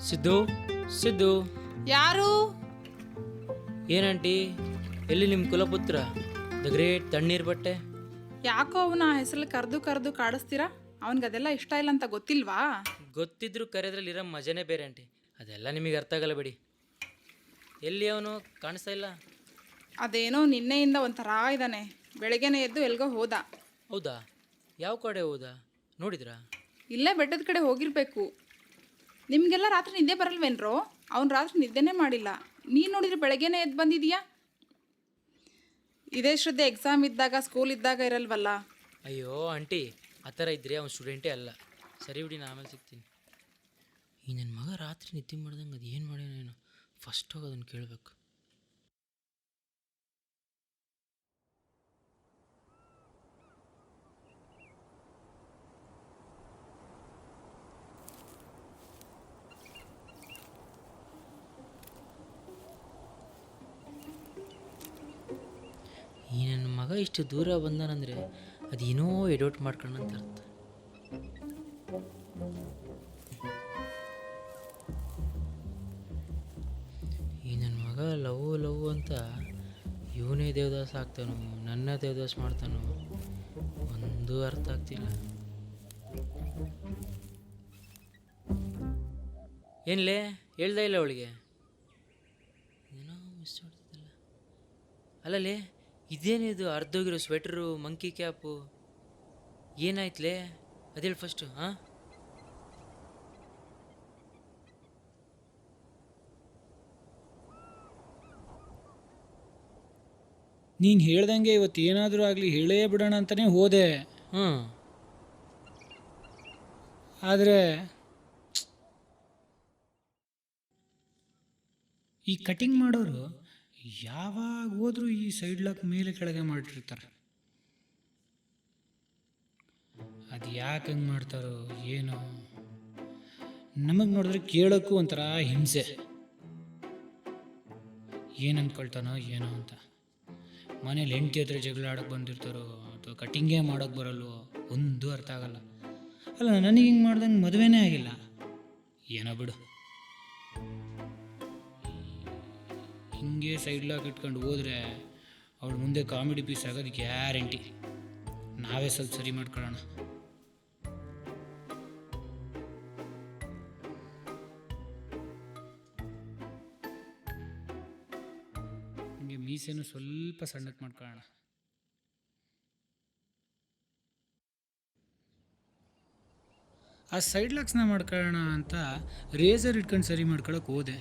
ಸಿದ್ದು ಸಿದ್ದು ಯಾರು? ಏನಂಟಿ, ಎಲ್ಲಿ ನಿಮ್ಮ ಕುಲಪುತ್ರ ದ ಗ್ರೇಟ್ ತಣ್ಣೀರ್ ಬಟ್ಟೆ? ಯಾಕೋ ಅವನ ಹೆಸರಲ್ಲಿ ಕರೆದು ಕರೆದು ಕಾಡಿಸ್ತೀರಾ? ಅವನಿಗೆ ಅದೆಲ್ಲ ಇಷ್ಟ ಇಲ್ಲ ಅಂತ ಗೊತ್ತಿಲ್ವಾ? ಗೊತ್ತಿದ್ರು ಕರೆದ್ರಲ್ಲಿರೋ ಮಜನೇ ಬೇರೆ ಆಂಟಿ. ಅದೆಲ್ಲ ನಿಮಗೆ ಅರ್ಥ ಆಗಲ್ಲ ಬಿಡಿ. ಎಲ್ಲಿ ಅವನು ಕಾಣಿಸ್ತಾ ಇಲ್ಲ? ಅದೇನೋ ನಿನ್ನೆಯಿಂದ ಒಂಥರ ಇದ್ದಾನೆ. ಬೆಳಗ್ಗೆನೇ ಎದ್ದು ಎಲ್ಗೋ ಹೋದ. ಹೌದಾ? ಯಾವ ಕಡೆ ಹೋದ ನೋಡಿದ್ರಾ? ಇಲ್ಲೇ ಬೆಟ್ಟದ ಕಡೆ ಹೋಗಿರ್ಬೇಕು. ನಿಮಗೆಲ್ಲ ರಾತ್ರಿ ನಿದ್ದೆ ಬರಲ್ವೇನ್ರೋ? ಅವ್ನು ರಾತ್ರಿ ನಿದ್ದೆನೇ ಮಾಡಿಲ್ಲ. ನೀನು ನೋಡಿದ್ರೆ ಬೆಳಗ್ಗೆನೇ ಎದ್ದು ಬಂದಿದೀಯಾ? ಇದೇ ಶ್ರದ್ಧೆ ಎಕ್ಸಾಮ್ ಇದ್ದಾಗ ಸ್ಕೂಲ್ ಇದ್ದಾಗ ಇರಲ್ವಲ್ಲ. ಅಯ್ಯೋ ಆಂಟಿ, ಆ ಥರ ಇದ್ದರೆ ಅವ್ನು ಸ್ಟೂಡೆಂಟೇ ಅಲ್ಲ. ಸರಿ ಬಿಡಿ, ನಾನು ಆಮೇಲೆ ಸಿಗ್ತೀನಿ. ಈ ನನ್ನ ಮಗ ರಾತ್ರಿ ನಿದ್ದೆ ಮಾಡ್ದಂಗೆ ಅದು ಏನು ಮಾಡ್ಯಾನೇನು, ಫಸ್ಟ್ ಹೋಗಿ ಅದನ್ನು ಕೇಳಬೇಕು. ಈ ನನ್ನ ಮಗ ಇಷ್ಟು ದೂರ ಬಂದಾನಂದರೆ ಅದೇನೋ ಎಡವಟ್ ಮಾಡ್ಕೊಂಡಂತ ಅರ್ಥ. ಈ ನನ್ನ ಮಗ ಲವ್ ಅಂತ ಇವನೇ ದೇವದಾಸ ಆಗ್ತಾನೋ ನನ್ನ ದೇವದಾಸ ಮಾಡ್ತಾನೋ ಒಂದು ಅರ್ಥ ಆಗ್ತಿಲ್ಲ. ಏನ್ಲೇ ಹೇಳ್ದ ಇಲ್ಲ ಅವಳಿಗೆ? ಏನೋ ಮಿಸ್ ಮಾಡ್ತಿದ್ದಲ್ಲ. ಅಲ್ಲಲೇ, ಇದೇನಿದು ಅರ್ಧೋಗಿರೋ ಸ್ವೆಟ್ರು, ಮಂಕಿ ಕ್ಯಾಪು, ಏನಾಯ್ತಲೇ ಅದೇಳಿ ಫಸ್ಟು. ಹಾಂ, ನೀನು ಹೇಳ್ದಂಗೆ ಇವತ್ತು ಏನಾದರೂ ಆಗಲಿ ಹೇಳೇ ಬಿಡೋಣ ಅಂತಲೇ ಹೋದೆ. ಹ್ಞೂ, ಆದರೆ ಈ ಕಟಿಂಗ್ ಮಾಡೋರು ಯಾವಾಗ ಹೋದರೂ ಈ ಸೈಡ್ ಲಾಕ್ ಮೇಲೆ ಕೆಳಗೆ ಮಾಡಿರ್ತಾರೆ. ಅದು ಯಾಕೆ ಹಂಗೆ ಮಾಡ್ತಾರೋ ಏನೋ, ನಮಗೆ ನೋಡಿದ್ರೆ ಕೇಳೋಕ್ಕೂ ಒಂಥರ ಹಿಂಸೆ. ಏನು ಅಂದ್ಕೊಳ್ತಾನೋ ಏನೋ ಅಂತ. ಮನೇಲಿ ಹೆಂಡತಿ ಹತ್ರ ಜಗಳ ಆಡೋಕ್ಕೆ ಬಂದಿರ್ತಾರೋ ಅಥವಾ ಕಟಿಂಗೇ ಮಾಡೋಕ್ಕೆ ಬರಲ್ವೋ ಒಂದು ಅರ್ಥ ಆಗಲ್ಲ. ಅಲ್ಲ, ನನಗೆ ಹಿಂಗೆ ಮಾಡ್ದಂಗೆ ಮದುವೆನೇ ಆಗಿಲ್ಲ. ಏನೋ ಬಿಡು, ಹಿಂಗೆ ಸೈಡ್ ಲಾಕ್ ಇಟ್ಕೊಂಡು ಹೋದರೆ ಅವಳು ಮುಂದೆ ಕಾಮಿಡಿ ಪೀಸ್ ಆಗೋದು ಗ್ಯಾರಂಟಿ. ನಾವೇ ಸ್ವಲ್ಪ ಸರಿ ಮಾಡ್ಕೊಳ್ಳೋಣ. ಹಿಂಗೆ ಮೀಸೆನೂ ಸ್ವಲ್ಪ ಸಣ್ಣಕ್ಕೆ ಮಾಡ್ಕೊಳ್ಳೋಣ. ಆ ಸೈಡ್ ಲಾಕ್ಸ್ನ ಮಾಡ್ಕೊಳ್ಳೋಣ ಅಂತ ರೇಸರ್ ಇಟ್ಕೊಂಡು ಸರಿ ಮಾಡ್ಕೊಳಕ್ಕೆ ಹೋದೆ.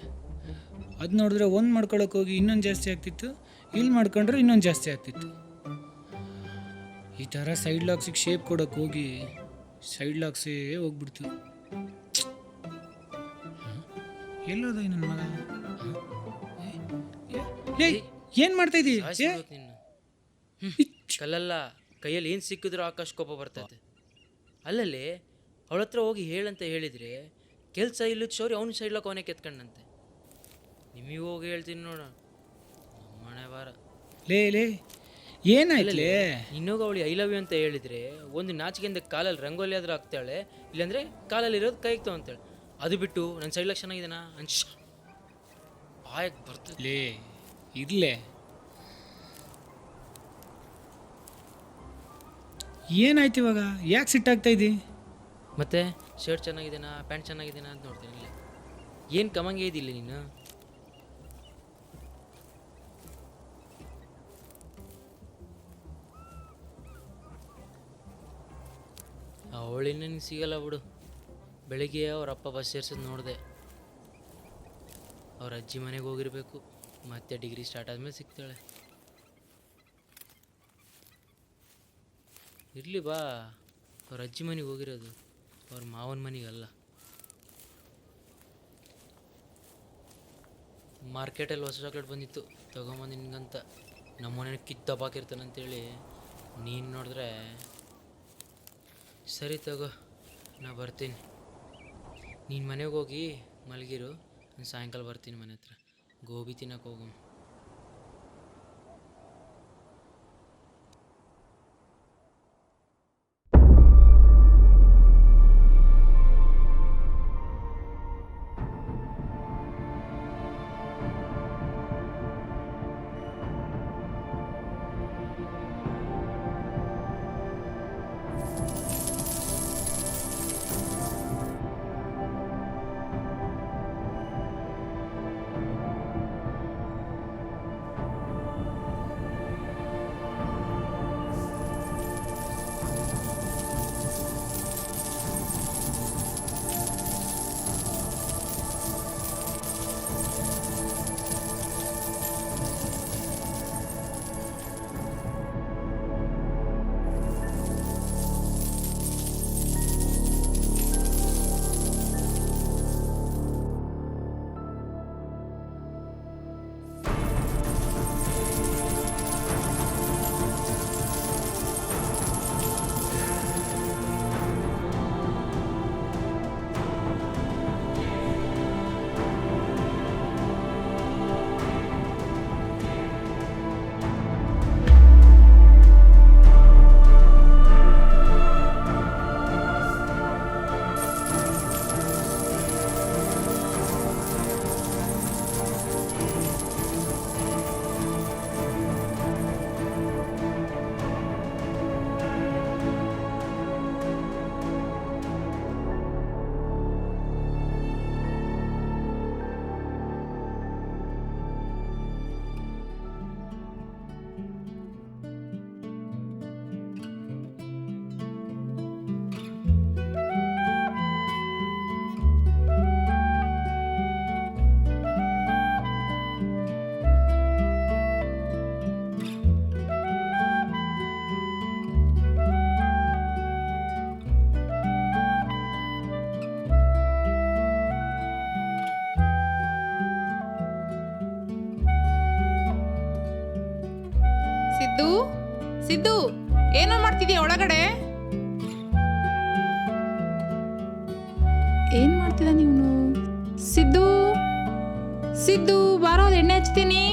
ಅದು ನೋಡಿದ್ರೆ ಒಂದು ಮಾಡ್ಕೊಳಕ್ಕೆ ಹೋಗಿ ಇನ್ನೊಂದು ಜಾಸ್ತಿ ಆಗ್ತಿತ್ತು, ಇಲ್ಲಿ ಮಾಡ್ಕೊಂಡ್ರೆ ಇನ್ನೊಂದು ಜಾಸ್ತಿ ಆಗ್ತಿತ್ತು. ಈ ಥರ ಸೈಡ್ ಲಾಕ್ಸಿಗೆ ಶೇಪ್ ಕೊಡೋಕ್ಕೆ ಹೋಗಿ ಸೈಡ್ ಲಾಕ್ಸೇ ಹೋಗ್ಬಿಡ್ತು. ಎಲ್ಲೋದ ನನ್ನ ಮಗ? ಏನು ಮಾಡ್ತಾ ಇದ್ದೀವಿ? ನಿನ್ನ ಕಲ್ಲಲ್ಲ, ಕೈಯಲ್ಲಿ ಏನು ಸಿಕ್ಕಿದ್ರೂ ಆಕಾಶ ಕೋಪ ಬರ್ತೈತೆ. ಅಲ್ಲಲ್ಲಿ ಅವಳ ಹತ್ರ ಹೋಗಿ ಹೇಳಂತ ಹೇಳಿದರೆ ಕೆಲಸ ಇಲ್ಲದ ಶೌರಿ ಅವನು ಸೈಡ್ಲಕ್ಕೆ ಅವನೇ ಕೆತ್ಕೊಂಡಂತೆ. ನಿಮಗೆ ಹೋಗಿ ಹೇಳ್ತೀನಿ ನೋಡ, ನಮ್ಮನೆ ವಾರ ಲೇ ಏನಾಯ್ತಲೇ? ಇನ್ನೋಗ ಅವಳು ಐ ಲವ್ ಯು ಅಂತ ಹೇಳಿದರೆ ಒಂದು ನಾಚಿಕೆಯಿಂದ ಕಾಲಲ್ಲಿ ರಂಗೋಲಿ ಆದರೂ ಹಾಕ್ತಾಳೆ, ಇಲ್ಲಾಂದರೆ ಕಾಲಲ್ಲಿ ಇರೋದು ಕೈಗೆ ತಗೊಂತಾಳೆ. ಅದು ಬಿಟ್ಟು ನನ್ನ ಸೈಡ್ಲಾಗ ಚೆನ್ನಾಗಿದ್ದಾನ ಅನ್ಶ ಬಾಯಕ್ಕೆ ಬರ್ತದೆ. ಲೇ ಇರ್ಲೇ, ಏನಾಯ್ತು ಇವಾಗ? ಯಾಕೆ ಸಿಟ್ಟಾಗ್ತಾ ಇದ್ದಿ? ಮತ್ತೆ ಶರ್ಟ್ ಚೆನ್ನಾಗಿದೆನಾ, ಪ್ಯಾಂಟ್ ಚೆನ್ನಾಗಿದೆನಾ ಅಂತ ನೋಡ್ತೀನಿ. ಇಲ್ಲ ಏನು ಕಮಂಗೆ ಇದಿಲ್ಲ ನೀನು? ಅವಳಿನ್ನ ನಿಂಗೆ ಸಿಗಲ್ಲ ಬಿಡು. ಬೆಳಿಗ್ಗೆ ಅವ್ರ ಅಪ್ಪ ಬಸ್ ಸೇರ್ಸೋದು ನೋಡಿದೆ. ಅವ್ರ ಅಜ್ಜಿ ಮನೆಗೆ ಹೋಗಿರಬೇಕು. ಮತ್ತೆ ಡಿಗ್ರಿ ಸ್ಟಾರ್ಟ್ ಆದಮೇಲೆ ಸಿಗ್ತಾಳೆ. ಇರಲಿ ಬಾ, ಅವ್ರ ಅಜ್ಜಿ ಮನೆಗೆ ಹೋಗಿರೋದು, ಅವ್ರ ಮಾವನ ಮನೆಗಲ್ಲ. ಮಾರ್ಕೆಟಲ್ಲಿ ಹೊಸ ಚಾಕ್ಲೇಟ್ ಬಂದಿತ್ತು, ತೊಗೊಂಬಂದು ನಿನ್ಗಂತ. ನಮ್ಮನೆ ಕಿತ್ತಪ್ಪಾಕಿರ್ತಾನಂತೇಳಿ ನೀನು ನೋಡಿದ್ರೆ. ಸರಿ ತಗೋ, ನಾ ಬರ್ತೀನಿ. ನೀನು ಮನೆಗೆ ಹೋಗಿ ಮಲಗಿರು, ನಾನು ಸಾಯಂಕಾಲ ಬರ್ತೀನಿ ಮನೆ ಹತ್ರ. ಗೋಬಿ ತಿನ್ನಕ್ಕೆ ಹೋಗು. ಸಿದ್ದು, ಏನೋ ಮಾಡ್ತಿದೀಯ ಒಳಗಡೆ? ಏನ್ ಮಾಡ್ತಿದ ನೀನು? ಸಿದ್ದು, ಸಿದ್ದು ಬಾರೋ, ಎಣ್ಣೆ ಹಚ್ತೀನಿ.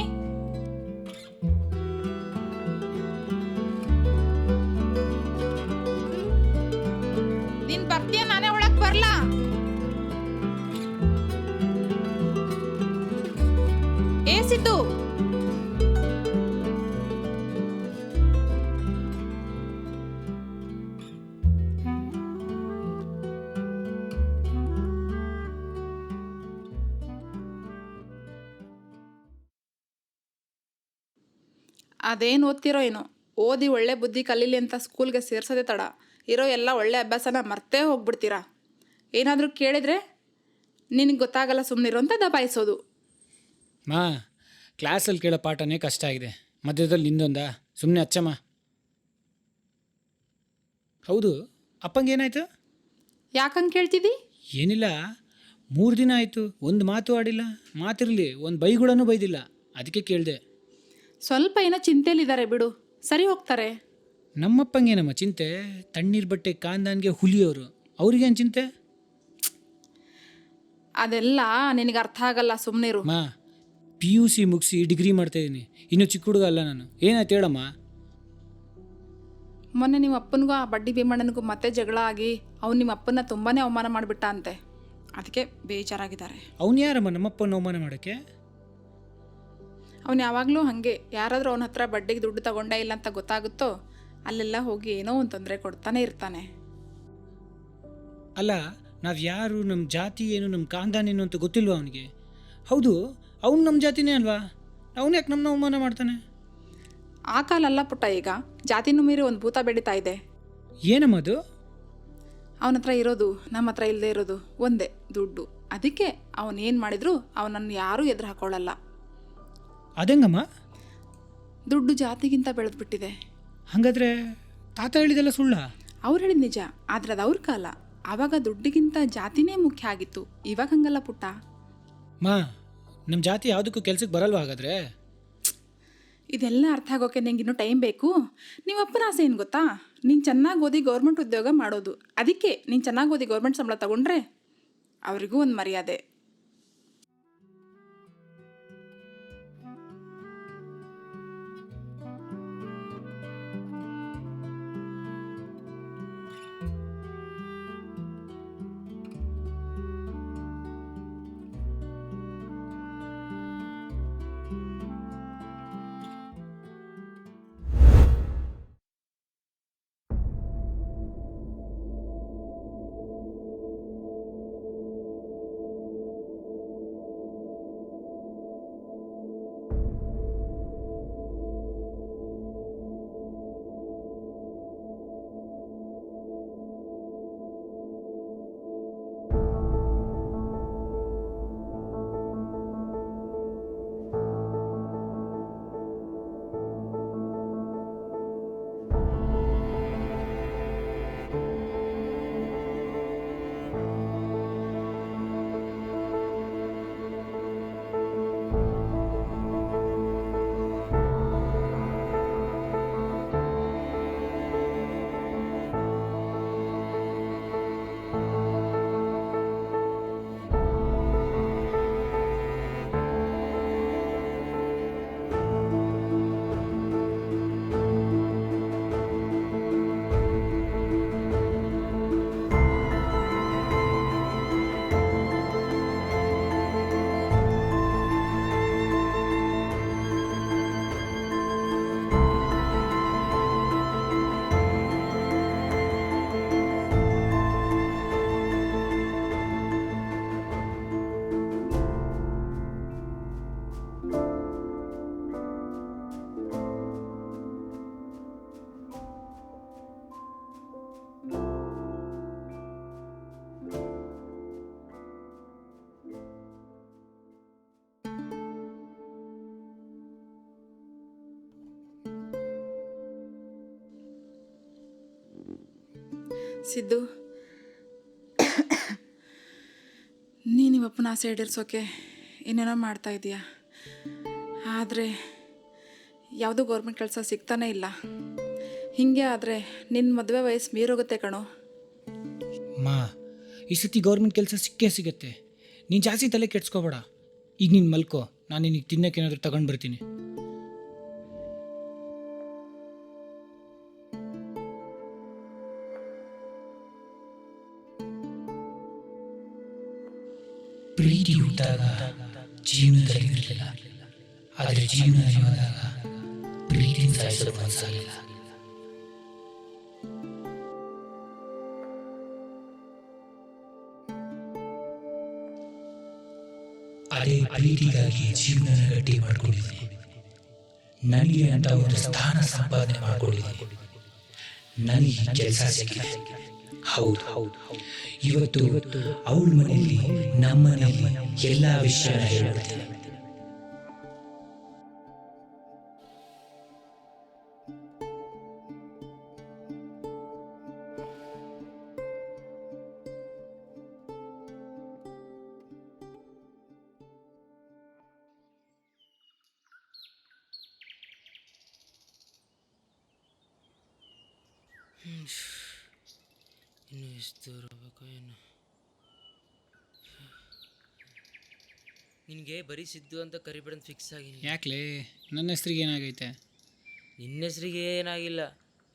ನೀನ್ ಬರ್ತೀಯ, ನಾನೇ ಒಳಗ್ ಬರ್ಲಾ? ಏ ಸಿದ್ದು, ಅದೇನು ಓದ್ತಿರೋ ಏನೋ. ಓದಿ ಒಳ್ಳೆ ಬುದ್ಧಿ ಕಲೀಲಿ ಅಂತ ಸ್ಕೂಲ್ಗೆ ಸೇರ್ಸೋದೇ ತಡ. ಇರೋ ಎಲ್ಲ ಒಳ್ಳೆ ಅಭ್ಯಾಸನ ಮರ್ತೇ ಹೋಗ್ಬಿಡ್ತೀರಾ. ಏನಾದರೂ ಕೇಳಿದರೆ ನಿನಗೆ ಗೊತ್ತಾಗಲ್ಲ ಸುಮ್ಮನಿರೋ ಅಂತ ದಬಾಯಿಸೋದು. ಮಾ, ಕ್ಲಾಸಲ್ಲಿ ಕೇಳೋ ಪಾಠನೇ ಕಷ್ಟ ಆಗಿದೆ, ಮಧ್ಯದಲ್ಲಿ ನಿಂದೊಂದಾ? ಸುಮ್ಮನೆ ಹಚ್ಚಮ್ಮ. ಹೌದು, ಅಪ್ಪಂಗೇನಾಯ್ತು? ಯಾಕಂಗೆ ಕೇಳ್ತಿದ್ದಿ? ಏನಿಲ್ಲ, 3 ದಿನ ಆಯಿತು, ಒಂದು ಮಾತು ಆಡಿಲ್ಲ. ಮಾತಿರಲಿ, ಒಂದು ಬೈಗುಳನೂ ಬೈದಿಲ್ಲ, ಅದಕ್ಕೆ ಕೇಳಿದೆ. ಸ್ವಲ್ಪ ಏನೋ ಚಿಂತೆಯಲ್ಲಿದ್ದಾರೆ ಬಿಡು, ಸರಿ ಹೋಗ್ತಾರೆ. ನಮ್ಮಪ್ಪಂಗೇನಮ್ಮ ಚಿಂತೆ? ತಣ್ಣೀರು ಬಟ್ಟೆ ಕಾಂದಾನ್ಗೆ ಹುಲಿಯೋರು, ಅವ್ರಿಗೇನು ಚಿಂತೆ? ಅದೆಲ್ಲ ನಿನಗೆ ಅರ್ಥ ಆಗಲ್ಲ, ಸುಮ್ಮನಿರು. ಮಾ, PUC ಮುಗಿಸಿ ಡಿಗ್ರಿ ಮಾಡ್ತಾಯಿದ್ದೀನಿ, ಇನ್ನೂ ಚಿಕ್ಕ ಹುಡುಗ ಅಲ್ಲ ನಾನು. ಏನಾಯ್ತು ಹೇಳಮ್ಮ? ಮೊನ್ನೆ ನಿಮ್ಮ ಅಪ್ಪನಿಗೂ ಆ ಬಡ್ಡಿ ಭೀಮಣ್ಣನಿಗೂ ಮತ್ತೆ ಜಗಳ ಆಗಿ ಅವ್ನು ನಿಮ್ಮ ಅಪ್ಪನ ತುಂಬಾ ಅವಮಾನ ಮಾಡಿಬಿಟ್ಟ ಅಂತೆ. ಅದಕ್ಕೆ ಬೇಜಾರಾಗಿದ್ದಾರೆ. ಅವನು ಯಾರಮ್ಮ ನಮ್ಮಪ್ಪನ ಅವಮಾನ ಮಾಡೋಕ್ಕೆ? ಅವನು ಯಾವಾಗಲೂ ಹಾಗೆ, ಯಾರಾದರೂ ಅವನ ಹತ್ರ ಬಡ್ಡಿಗೆ ದುಡ್ಡು ತಗೊಂಡೇ ಇಲ್ಲ ಅಂತ ಗೊತ್ತಾಗುತ್ತೋ ಅಲ್ಲೆಲ್ಲ ಹೋಗಿ ಏನೋ ಒಂದು ತೊಂದರೆ ಕೊಡ್ತಾನೆ ಇರ್ತಾನೆ. ಅಲ್ಲ, ನಾವು ಯಾರು, ನಮ್ಮ ಜಾತಿ ಏನು, ನಮ್ಮ ಕಾಂದಾನೇನು ಅಂತ ಗೊತ್ತಿಲ್ವಾ ಅವನಿಗೆ? ಹೌದು, ಅವನು ನಮ್ಮ ಜಾತಿನೇ ಅಲ್ವಾ? ಅವನು ಯಾಕೆ ನಮ್ಮನ್ನ ಅವಮಾನ ಮಾಡ್ತಾನೆ? ಆ ಕಾಲ ಅಲ್ಲ ಪುಟ್ಟ, ಈಗ ಜಾತಿನೂ ಮೀರಿ ಒಂದು ಭೂತ ಬೆಳೀತಾ ಇದೆ. ಏನಮ್ಮ ಅದು? ಅವನ ಹತ್ರ ಇರೋದು ನಮ್ಮ ಹತ್ರ ಇಲ್ಲದೆ ಇರೋದು ಒಂದೇ, ದುಡ್ಡು. ಅದಕ್ಕೆ ಅವನೇನು ಮಾಡಿದ್ರು ಅವನನ್ನು ಯಾರೂ ಎದುರು ಹಾಕೊಳ್ಳಲ್ಲ. ಅದಂಗಮ್ಮ? ದುಡ್ಡು ಜಾತಿಗಿಂತ ಬೆಳೆದ್ಬಿಟ್ಟಿದೆ. ಹಾಗಾದ್ರೆ ತಾತ ಹೇಳಿದೆಲ್ಲ ಸುಳ್ಳ? ಅವ್ರು ಹೇಳಿದ ನಿಜ, ಆದರೆ ಅದು ಅವ್ರ ಕಾಲ. ಆವಾಗ ದುಡ್ಡಿಗಿಂತ ಜಾತಿನೇ ಮುಖ್ಯ ಆಗಿತ್ತು, ಇವಾಗ ಹಂಗಲ್ಲ ಪುಟ್ಟ. ಮಾ, ನಮ್ಮ ಜಾತಿ ಯಾವುದಕ್ಕೂ ಕೆಲ್ಸಕ್ಕೆ ಬರಲ್ವಾ ಹಾಗಾದ್ರೆ? ಇದೆಲ್ಲ ಅರ್ಥ ಆಗೋಕೆ ನಿಂಗೆ ಇನ್ನೂ ಟೈಮ್ ಬೇಕು. ನಿಮ್ಮ ಅಪ್ಪನ ಆಸೆ ಏನು ಗೊತ್ತಾ? ನೀನು ಚೆನ್ನಾಗಿ ಓದಿ ಗೌರ್ಮೆಂಟ್ ಉದ್ಯೋಗ ಮಾಡೋದು. ಅದಕ್ಕೆ ನೀನು ಚೆನ್ನಾಗಿ ಓದಿ ಗೌರ್ಮೆಂಟ್ ಸಂಬಳ ತಗೊಂಡ್ರೆ ಅವರಿಗೂ ಒಂದು ಮರ್ಯಾದೆ. ಸಿದ್ದು, ನೀನು ನಿಮ್ಮಪ್ಪನ ಆಸೆ ಈಡೇರಿಸೋಕೆ ಏನೇನೋ ಮಾಡ್ತಾ ಇದೀಯ. ಆದರೆ ಯಾವುದೂ ಗೌರ್ಮೆಂಟ್ ಕೆಲಸ ಸಿಗ್ತಾನೇ ಇಲ್ಲ. ಹಿಂಗೆ ಆದರೆ ನಿನ್ನ ಮದುವೆ ವಯಸ್ಸು ಮೀರೋಗುತ್ತೆ ಕಣೋ. ಮಾ, ಈ ಸತಿ ಗೌರ್ಮೆಂಟ್ ಕೆಲಸ ಸಿಕ್ಕೇ ಸಿಗುತ್ತೆ. ನೀನು ಜಾಸ್ತಿ ತಲೆ ಕೆಡ್ಸ್ಕೊಬೇಡ. ಈಗ ನೀನು ಮಲ್ಕೋ, ನಾನು ನಿನಗೆ ತಿನ್ನೋಕೆ ಏನಾದರೂ ತಗೊಂಡು ಬರ್ತೀನಿ. ಪ್ರೀತಿ ಹುಟ್ಟಾಗ ಜೀವನದಲ್ಲಿ ಇರಲಿಲ್ಲ, ಆದರೆ ಜೀವನ ಹೋದಾಗ ಪ್ರೀತಿ ಸಾಯಿಸಲು ಮನಸ್ಸಾಗಿಲ್ಲ. ಅದೇ ಪ್ರೀತಿಗಾಗಿ ಜೀವನ ಗಟ್ಟಿ ಮಾಡ್ಕೊಂಡಿದ್ದೀನಿ. ನನಗೆ ಅಂತ ಒಂದು ಸ್ಥಾನ ಸಂಪಾದನೆ ಮಾಡ್ಕೊಂಡಿದ್ದೀನಿ. ನನಗೆ ಕೆಲಸ ಸಿಕ್ಕಿದೆ. ಹೌದು, ಇವತ್ತು ಅವಳ ಮನೆಯಲ್ಲಿ ನಮ್ಮ ಮನೆಯಲ್ಲಿ ಎಲ್ಲ ವಿಷಯ ಹೇಳ್ಬಿಡ್ತೀನಿ. ಇನ್ನು ಎಷ್ಟು ದೂರ ಹೋಗ್ಬೇಕು ಏನು? ನಿನಗೆ ಬರೀ ಸಿದ್ದು ಅಂತ ಕರಿಬೇಡಂತ ಫಿಕ್ಸ್ ಆಗಿನಿ. ಯಾಕ್ಲೇ, ನನ್ನ ಹೆಸ್ರಿಗೆ ಏನಾಗೈತೆ? ನಿನ್ನ ಹೆಸ್ರಿಗೆ ಏನಾಗಿಲ್ಲ,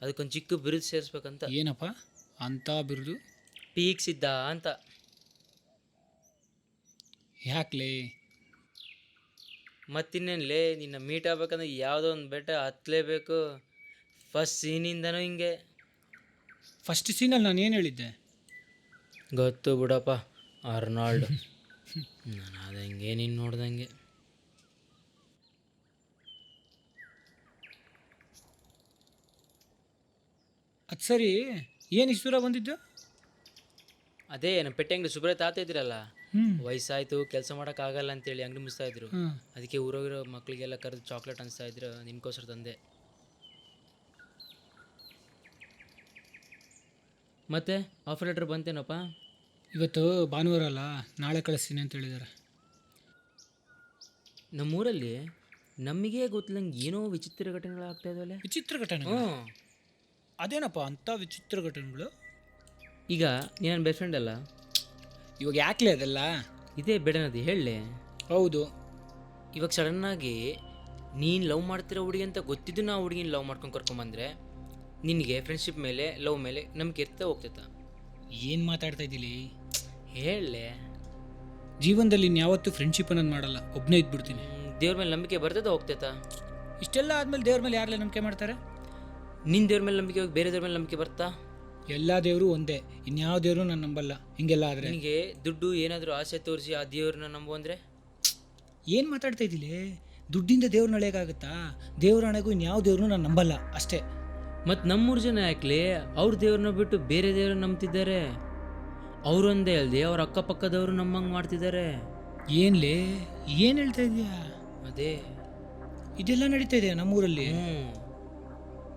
ಅದಕ್ಕೊಂದು ಚಿಕ್ಕ ಬಿರುದು ಸೇರಿಸ್ಬೇಕಂತ. ಏನಪ್ಪ ಅಂತ ಬಿರುದು? ಪೀಕ್ ಸಿದ್ದ ಅಂತ. ಯಾಕ್ಲೇ? ಮತ್ತಿನ್ನೇನ್ಲೇ, ನಿನ್ನ ಮೀಟ್ ಆಗ್ಬೇಕಂದ್ರೆ ಯಾವುದೋ ಒಂದು ಬೆಟ್ಟ ಹತ್ತಲೇಬೇಕು. ಫಸ್ಟ್ ಸೀನಿಂದನೂ ಹಿಂಗೆ. ಫಸ್ಟ್ ಸೀನಲ್ಲಿ ನಾನು ಏನು ಹೇಳಿದ್ದೆ? ಗೊತ್ತು ಬಿಡಪ್ಪ, ಅರ್ನಾಲ್ಡ್. ನಾನು ಆದಂಗೆ ನೀನು ನೋಡ್ದಂಗೆ. ಅದು ಸರಿ, ಏನು ಇಷ್ಟು ದೂರ ಬಂದಿದ್ದು? ಅದೇ ನಮ್ಮ ಪೆಟ್ಟೆ ಅಂಗಡಿ ಸುಬ್ರೇ ತಾತ ಇದ್ರಲ್ಲ, ವಯಸ್ಸಾಯಿತು ಕೆಲಸ ಮಾಡೋಕ್ಕಾಗಲ್ಲ ಅಂತೇಳಿ ಅಂಗಡಿ ಮುಗಿಸ್ತಾ ಇದ್ರು. ಅದಕ್ಕೆ ಊರೋಗಿರೋ ಮಕ್ಕಳಿಗೆಲ್ಲ ಕರೆದು ಚಾಕ್ಲೇಟ್ ಅನಿಸ್ತಾ ಇದ್ರು, ನಿನ್ಕೋಸ್ಕರ ತಂದೆ. ಮತ್ತೆ ಆಫರ್ ಲೆಟ್ರ್ ಬಂತೇನಪ್ಪ? ಇವತ್ತು ಭಾನುವಾರ ಅಲ್ಲ, ನಾಳೆ ಕಳಿಸ್ತೀನಿ ಅಂತ ಹೇಳಿದ್ದಾರೆ. ನಮ್ಮೂರಲ್ಲಿ ನಮಗೆ ಗೊತ್ತಿಲ್ಲಂಗೆ ಏನೋ ವಿಚಿತ್ರ ಘಟನೆಗಳಾಗ್ತಾ ಇದ್ದಾವೆ. ವಿಚಿತ್ರ ಘಟನೆ? ಅದೇನಪ್ಪ ಅಂಥ ವಿಚಿತ್ರ ಘಟನೆಗಳು? ಈಗ ನೀನು ನನ್ನ ಬೆಸ್ಟ್ ಫ್ರೆಂಡ್ ಅಲ್ಲ, ಇವಾಗ ಯಾಕ್ಲೆ ಅದೆಲ್ಲ? ಇದೇ ಬೇಡನದಿ ಹೇಳಲೆ. ಹೌದು. ಇವಾಗ ಸಡನ್ನಾಗಿ ನೀನು ಲವ್ ಮಾಡ್ತಿರೋ ಹುಡುಗಿ ಅಂತ ಗೊತ್ತಿದ್ದು ನಾ ಹುಡುಗಿನ ಲವ್ ಮಾಡ್ಕೊಂಡು ಕರ್ಕೊಂಬಂದ್ರೆ ನಿನಗೆ ಫ್ರೆಂಡ್ಶಿಪ್ ಮೇಲೆ ಲವ್ ಮೇಲೆ ನಂಬಿಕೆ ಇರ್ತಾ ಹೋಗ್ತೈತ? ಏನು ಮಾತಾಡ್ತಾ ಇದ್ದೀಲಿ? ಹೇಳಲೆ. ಜೀವನದಲ್ಲಿ ಇನ್ಯಾವತ್ತೂ ಫ್ರೆಂಡ್ಶಿಪ್ ಅನ್ನೋದು ಮಾಡಲ್ಲ, ಒಬ್ಬನೇ ಇದ್ಬಿಡ್ತೀನಿ. ದೇವ್ರ ಮೇಲೆ ನಂಬಿಕೆ ಬರ್ತದ ಹೋಗ್ತೈತಾ? ಇಷ್ಟೆಲ್ಲ ಆದಮೇಲೆ ದೇವ್ರ ಮೇಲೆ ಯಾರೆಲ್ಲ ನಂಬಿಕೆ ಮಾಡ್ತಾರೆ? ನಿನ್ನ ದೇವ್ರ ಮೇಲೆ ನಂಬಿಕೆ ಹೋಗಿ ಬೇರೆ ದೇವ್ರ ಮೇಲೆ ನಂಬಿಕೆ ಬರ್ತಾ? ಎಲ್ಲ ದೇವರು ಒಂದೇ, ಇನ್ಯಾವ ದೇವರು ನಾನು ನಂಬಲ್ಲ. ಹಿಂಗೆಲ್ಲ ಆದರೆ ನಿನಗೆ ದುಡ್ಡು ಏನಾದರೂ ಆಸೆ ತೋರಿಸಿ ಆ ದೇವ್ರನ್ನ ನಂಬು ಅಂದರೆ? ಏನು ಮಾತಾಡ್ತಾ ಇದ್ದೀಲಿ? ದುಡ್ಡಿಂದ ದೇವ್ರ ನಳೆಯೋಕ್ಕಾಗುತ್ತಾ? ದೇವ್ರ ಹಣೆಗೂ ಇನ್ಯಾವ ದೇವ್ರನ್ನೂ ನಾನು ನಂಬಲ್ಲ ಅಷ್ಟೇ. ಮತ್ತು ನಮ್ಮೂರು ಜನ ಯಾಕಲೇ ಅವ್ರ ದೇವ್ರನ್ನ ಬಿಟ್ಟು ಬೇರೆ ದೇವ್ರನ್ನ ನಂಬ್ತಿದ್ದಾರೆ? ಅವರೊಂದೇ ಅಲ್ಲದೆ ಅವ್ರ ಅಕ್ಕಪಕ್ಕದವರು ನಮ್ಮಂಗೆ ಮಾಡ್ತಿದ್ದಾರೆ. ಏನ್ಲೇ, ಏನು ಹೇಳ್ತಾ ಇದೀಯಾ? ಅದೇ ಇದೆಲ್ಲ ನಡೀತಾ ಇದೆಯಾ ನಮ್ಮೂರಲ್ಲಿ?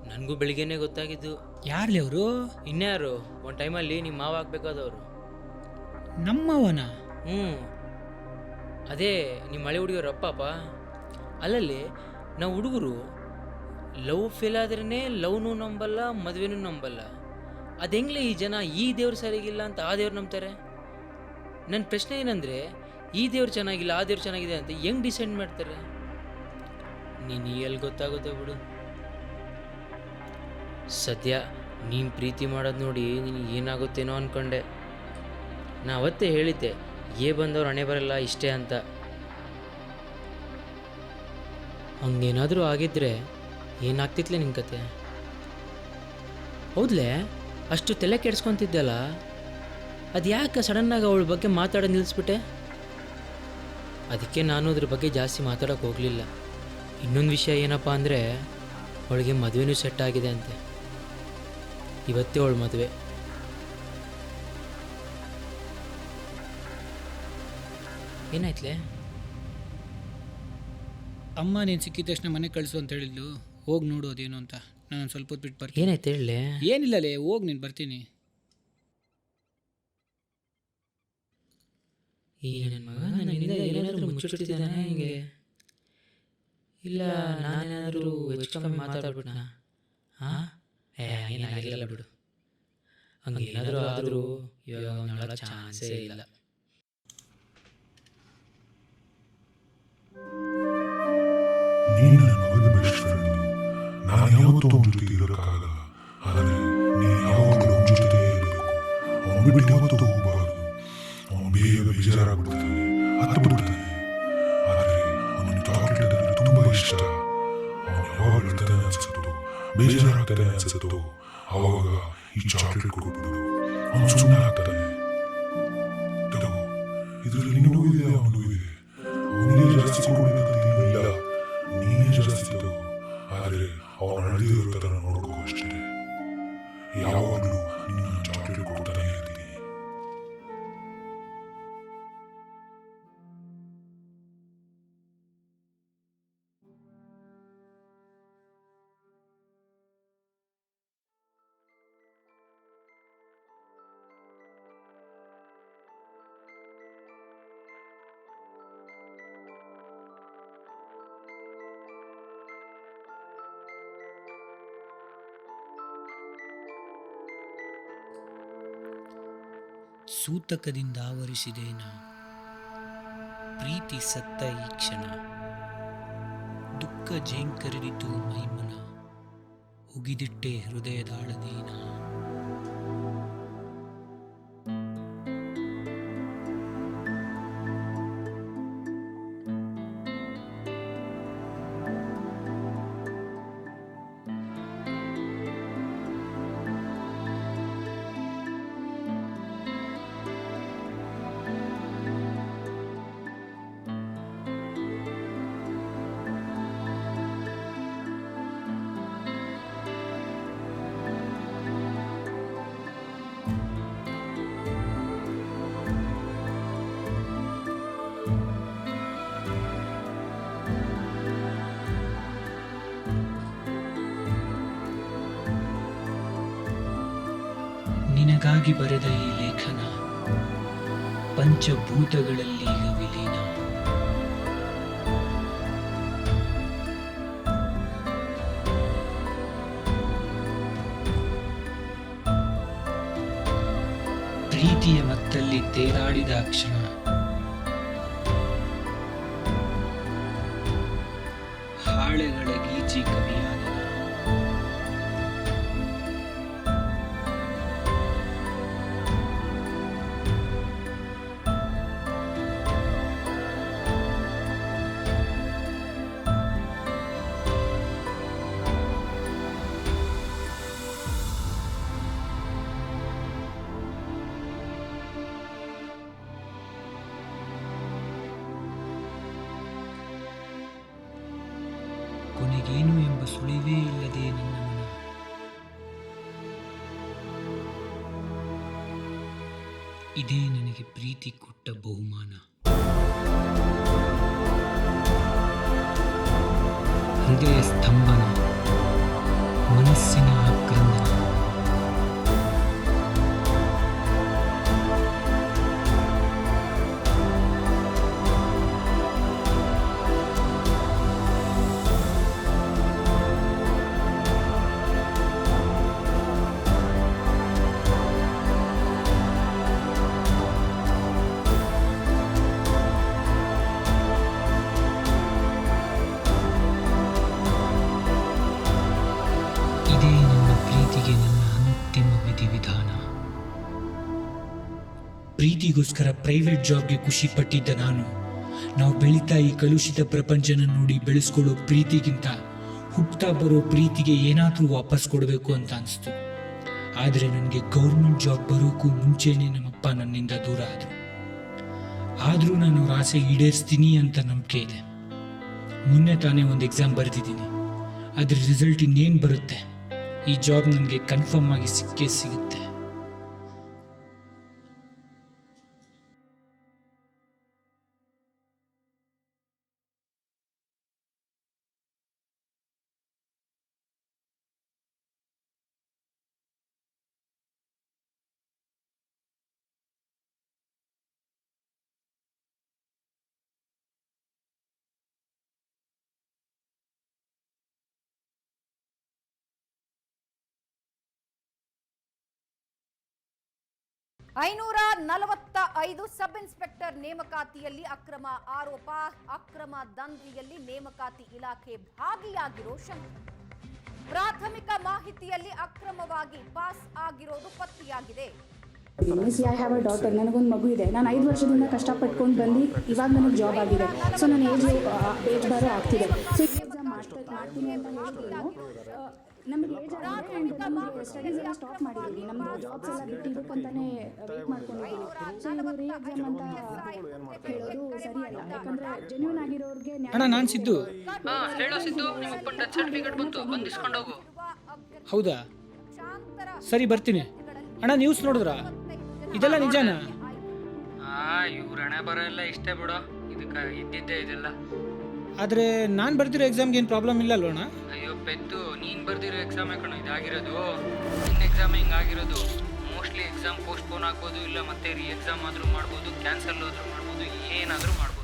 ನನಗೂ ಬೆಳಿಗ್ಗೆನೇ ಗೊತ್ತಾಗಿದ್ದು. ಯಾರ್ಲಿ ಅವರು? ಇನ್ಯಾರು, ಒಂದು ಟೈಮಲ್ಲಿ ನಿಮ್ಮ ಮಾವ ಆಗ್ಬೇಕಾದವರು. ನಮ್ಮವನ? ಅದೇ ನಿಮ್ಮ ಹಳೆ ಹುಡುಗಿಯವ್ರ ಅಪ್ಪಪ್ಪ. ಅಲ್ಲಲ್ಲಿ ನಾವು ಹುಡುಗರು ಲವ್ ಫೇಲ್ ಆದ್ರೇ ಲವ್ನೂ ನಂಬಲ್ಲ, ಮದುವೆನೂ ನಂಬಲ್ಲ. ಅದು ಹೆಂಗ್ಲೇ ಈ ಜನ ಈ ದೇವ್ರು ಸರಿಗಿಲ್ಲ ಅಂತ ಆ ದೇವ್ರು ನಂಬ್ತಾರೆ? ನನ್ನ ಪ್ರಶ್ನೆ ಏನಂದರೆ, ಈ ದೇವ್ರು ಚೆನ್ನಾಗಿಲ್ಲ ಆ ದೇವ್ರು ಚೆನ್ನಾಗಿದೆ ಅಂತ ಹೆಂಗೆ ಡಿಸೈಡ್ ಮಾಡ್ತಾರೆ? ನೀನು ಎಲ್ಲಿ ಗೊತ್ತಾಗುತ್ತೆ ಬಿಡು. ಸದ್ಯ ನೀನು ಪ್ರೀತಿ ಮಾಡೋದು ನೋಡಿ ನಿನಗೆ ಏನಾಗುತ್ತೇನೋ ಅಂದ್ಕೊಂಡೆ. ನಾ ಅವತ್ತೇ ಹೇಳಿದ್ದೆ, ಬಂದವ್ರು ಹಣೆ ಬರಲ್ಲ ಇಷ್ಟೇ ಅಂತ. ಹಂಗೇನಾದರೂ ಆಗಿದ್ರೆ ಏನಾಗ್ತಿತ್ಲೆ ನಿನ್ನ ಕತೆ? ಹೌದ್ಲೇ, ಅಷ್ಟು ತಲೆ ಕೆಡ್ಸ್ಕೊತಿದ್ದಲ್ಲ, ಅದು ಯಾಕೆ ಸಡನ್ನಾಗಿ ಅವಳ ಬಗ್ಗೆ ಮಾತಾಡೋದು ನಿಲ್ಲಿಸ್ಬಿಟ್ಟೆ? ಅದಕ್ಕೆ ನಾನು ಅದ್ರ ಬಗ್ಗೆ ಜಾಸ್ತಿ ಮಾತಾಡೋಕೆ ಹೋಗಲಿಲ್ಲ. ಇನ್ನೊಂದು ವಿಷಯ ಏನಪ್ಪ ಅಂದರೆ, ಅವಳಿಗೆ ಮದುವೆನೂ ಸೆಟ್ ಆಗಿದೆ ಅಂತೆ. ಇವತ್ತೇ ಅವಳ ಮದುವೆ. ಏನಾಯ್ತಲೇ? ಅಮ್ಮ ನೀನು ಸಿಕ್ಕಿದ ತಕ್ಷಣ ಮನೆಗೆ ಕಳಿಸು ಅಂತ ಹೇಳಿದ್ಲು. ಹೋಗಿ ನೋಡು ಅದೇನು ಅಂತ. ನಾನು ಸ್ವಲ್ಪ ಹೊತ್ತು ಬಿಟ್ಟು ಬರ್ತೀನಿ. ಏನಾಯ್ತು ಹೇಳಲೆ? ಏನಿಲ್ಲಲೇ, ಹೋಗಿ ನೀನು ಬರ್ತೀನಿ. ಈ ನನ್ನ ಮಗ ನನ್ನಿಂದ ಏನಾದರೂ ಮುಚ್ಚಿಡ್ತಿದ್ದಾನೆ ಹಿಂಗೆ? ಇಲ್ಲ ನಾನೇನಾದರೂ ಹೆಚ್ಚು ಕಮ್ಮಿ ಮಾತಾಡ್ಬಿಟ್ನಾ? ಹಾಂ, ಏನಾಗಿಲ್ಲ ಬಿಡು. ಹಂಗೇನಾದರೂ ಆದರೂ ಇವಾಗ ಅವನು ಚಾನ್ಸೇ ಇಲ್ಲ. ನೀನು ನನ್ನ ಮಗನ ಬೆಸ್ಟ್ ಫ್ರೆಂಡು. ನಾನು ಯಾವತ್ತೂ ಅವನ ಜೊತೆ ಇರೋಕ್ಕಾಗಲ್ಲ. ಆದರೆ ನೀನು ಯಾವಾಗಲೂ ಅವನ ಜೊತೆ ಇರಬೇಕು. ಅವನು ಬಿಟ್ಟು ಯಾವತ್ತೂ ಹೋಗಬಾರ್ದು. ಅವನು ಬೇಗ ಬೇಜಾರಾಗ್ಬಿಡ್ತಾನೆ, ಹತ್ತು ಬಿಡ್ತಾನೆ. ಆದರೆ ಅವನಿಗೆ ಚಾಕ್ಲೇಟ್ ಅಂದರೆ ತುಂಬ ಇಷ್ಟ. ಅವನು ಯಾವಾಗ ಹೇಳ್ತಾನೆ ಅನ್ಸುತ್ತೋ, ಬೇಜಾರಾಗ್ತಾನೆ ಅನ್ಸುತ್ತೋ, ಆವಾಗ ಈ ಚಾಕ್ಲೇಟ್ ಕೊಟ್ಬಿಡು. ಅವನು ಸುಮ್ಮನೆ ಆಗ್ತಾನೆ. ತಗೋ, ಇದರಲ್ಲಿ ನಿನ್ನೂ ಇದೆ, ಅವನು ಇದೆ. ಅವನಿಗೆ ಜಾಸ್ತಿ ಕೊಡಬೇಕಂತ ಏನೂ ಇಲ್ಲ, ನೀನೇ ಜಾಸ್ತಿ ತಗೋ. ಆದರೆ ಅವನು ಅಳದೇ ಇರೋ ಥರ ನೋಡ್ಕೋ ಅಷ್ಟೇ. ಯಾವಾಗಲೂ ನಿನ್ನ ಚಾಕ್ಲೇಟ್ ಕೊಡ್ತಾನೆ ಇರ್ತೀನಿ. ಸೂತಕದಿಂದ ಆವರಿಸಿದೇನ ಪ್ರೀತಿ ಸತ್ತ ಈ ಕ್ಷಣ, ದುಃಖ ಜೇಂಕರಿದಿತು ಮೈಮನ, ಉಗಿದಿಟ್ಟೆ ಹೃದಯದಾಳದೀನ. ನಿನಗಾಗಿ ಬರೆದ ಈ ಲೇಖನ ಪಂಚಭೂತಗಳಲ್ಲೀಗ ವಿಲೀನ. ಪ್ರೀತಿಯ ಮತ್ತಲ್ಲಿ ತೇಲಾಡಿದ ಕ್ಷಣ, ಹಾಳೆಗಳ ಗೀಚಿ ಕವಿಯಾದ ಕೊನೆಗೇನು ಎಂಬ ಸುಳಿವೇ ಇಲ್ಲದೆ ನನ್ನ ಮನ, ಇದೇ ನನಗೆ ಪ್ರೀತಿ ಕೊಟ್ಟ ಬಹುಮಾನ. ಹೃದಯ ಸ್ತಂಭನ, ಮನಸ್ಸಿನ ಆಕ್ರಂದನ, ಇದೇ ನನ್ನ ಪ್ರೀತಿಗೆ ನನ್ನ ಅಂತಿಮ ವಿಧಿವಿಧಾನ. ಪ್ರೀತಿಗೋಸ್ಕರ ಪ್ರೈವೇಟ್ ಜಾಬ್ಗೆ ಖುಷಿ ಪಟ್ಟಿದ್ದ ನಾವು ಬೆಳೀತಾ ಈ ಕಲುಷಿತ ಪ್ರಪಂಚನ ನೋಡಿ ಬೆಳೆಸ್ಕೊಳ್ಳೋ ಪ್ರೀತಿಗಿಂತ ಹುಟ್ತಾ ಬರೋ ಪ್ರೀತಿಗೆ ಏನಾದರೂ ವಾಪಸ್ ಕೊಡಬೇಕು ಅಂತ ಅನಿಸ್ತು. ಆದರೆ ನನಗೆ ಗೌರ್ಮೆಂಟ್ ಜಾಬ್ ಬರೋಕ್ಕೂ ಮುಂಚೆನೇ ನಮ್ಮಪ್ಪ ನನ್ನಿಂದ ದೂರ ಆದರೂ ನಾನು ಅವ್ರ ಆಸೆ ಈಡೇರಿಸ್ತೀನಿ ಅಂತ ನಂಬಿಕೆ ಇದೆ. ಮೊನ್ನೆ ತಾನೇ ಒಂದು ಎಕ್ಸಾಮ್ ಬರೆದಿದ್ದೀನಿ. ಅದ್ರ ರಿಸಲ್ಟ್ ಇನ್ನೇನು ಬರುತ್ತೆ, ಈ ಜಾಬ್ ನನಗೆ ಕನ್ಫರ್ಮ್ ಆಗಿ ಸಿಕ್ಕೇ ಸಿಗುತ್ತೆ. 545 ಸಬ್ ಇನ್ಸ್ಪೆಕ್ಟರ್ ನೇಮಕಾತಿಯಲ್ಲಿ ಅಕ್ರಮ ಆರೋಪ. ಅಕ್ರಮ ದಂಧೆಯಲ್ಲಿ ನೇಮಕಾತಿ ಇಲಾಖೆ ಭಾಗಿಯಾಗಿರೋ ಶಂಕೆ. ಪ್ರಾಥಮಿಕ ಮಾಹಿತಿಯಲ್ಲಿ ಅಕ್ರಮವಾಗಿ ಪಾಸ್ ಆಗಿರೋದು ಪತ್ತೆಯಾಗಿದೆ. I have a daughter. ನನಗೊಂದು ಮಗು ಇದೆ. ನಾನು 5 ವರ್ಷದಿಂದ ಕಷ್ಟಪಟ್ಕೊಂಡು ಬಂದು ಇವಾಗ ನನಗೆ ಜಾಬ್ ಆಗಿದೆ. ಸೊ ನನ್ನ ಏಜ್ ಬಾರೋ ಆಗ್ತಿದೆ. ಸೊ ಎಕ್ಸಾಮ್ ಮಾಡ್ತೀನಿ ಅಂತ ಹೇಳಿದ್ರು. ನಮಗೆ ಏಜ್ ಆಗಿದೆ ಆ್ಯಂಡ್ ನಮಗೆ ಸ್ಟಡೀಸ್ ಎಲ್ಲ ಸ್ಟಾಪ್ ಮಾಡಿದ್ದೀವಿ. ನಮ್ಮದು ಜಾಬ್ಸ್ ಎಲ್ಲ ಬಿಟ್ಟಿದ್ದಕ್ಕೆ ಅಂತಲೇ ವೇಟ್ ಮಾಡ್ಕೊಂಡಿದ್ದೀವಿ. ಸೊ ಇವರು ರೀ ಎಕ್ಸಾಮ್ ಅಂತ ಹೇಳೋದು ಸರಿಯಲ್ಲ. ಯಾಕಂದರೆ ಜೆನ್ಯೂನ್ ಆಗಿರೋರಿಗೆ ಅಣ್ಣ ನಾನು ಸಿದ್ದು. ಹೇಳೋ ಸಿದ್ದು, ನಿಮ್ಮ ಅಪ್ಪನ ಡೆತ್ ಸರ್ಟಿಫಿಕೇಟ್ ಬಂತು, ಬಂದಿಸ್ಕೊಂಡು ಹೋಗು. ಹೌದಾ, ಸರಿ ಬರ್ತೀನಿ. ಅಣ್ಣ ನ್ಯೂಸ್ ನೋಡಿದ್ರಾ? ಇದೆಲ್ಲ ನಿಜಾನಾ? ಇವ್ರ ಹಣೆ ಬರ ಎಲ್ಲ ಇಷ್ಟೇ ಬಿಡೋ, ಇದಕ್ಕೆ ಇದ್ದಿದ್ದೇ ಇದೆಲ್ಲ. ಆದರೆ ನಾನು ಬರ್ತಿರೋ ಎಕ್ಸಾಮ್ಗೆ ಏನು ಪ್ರಾಬ್ಲಮ್ ಇಲ್ಲ ಅಲ್ವಣ್ಣ? ಅಯ್ಯೋ ಪೆದ್ದು, ನೀನು ಬರ್ದಿರೋ ಎಕ್ಸಾಮೇ ಕಣೋ ಇದಾಗಿರೋದು. ನಿನ್ನ ಎಕ್ಸಾಮ್ ಹಿಂಗಾಗಿರೋದು. ಮೋಸ್ಟ್ಲಿ ಎಕ್ಸಾಮ್ ಪೋಸ್ಟ್ಪೋನ್ ಆಗ್ಬೋದು, ಇಲ್ಲ ಮತ್ತೆ ರೀ ಎಕ್ಸಾಮ್ ಆದರೂ ಮಾಡ್ಬೋದು, ಕ್ಯಾನ್ಸಲ್ ಆದರೂ ಮಾಡ್ಬೋದು, ಏನಾದರೂ ಮಾಡ್ಬೋದು.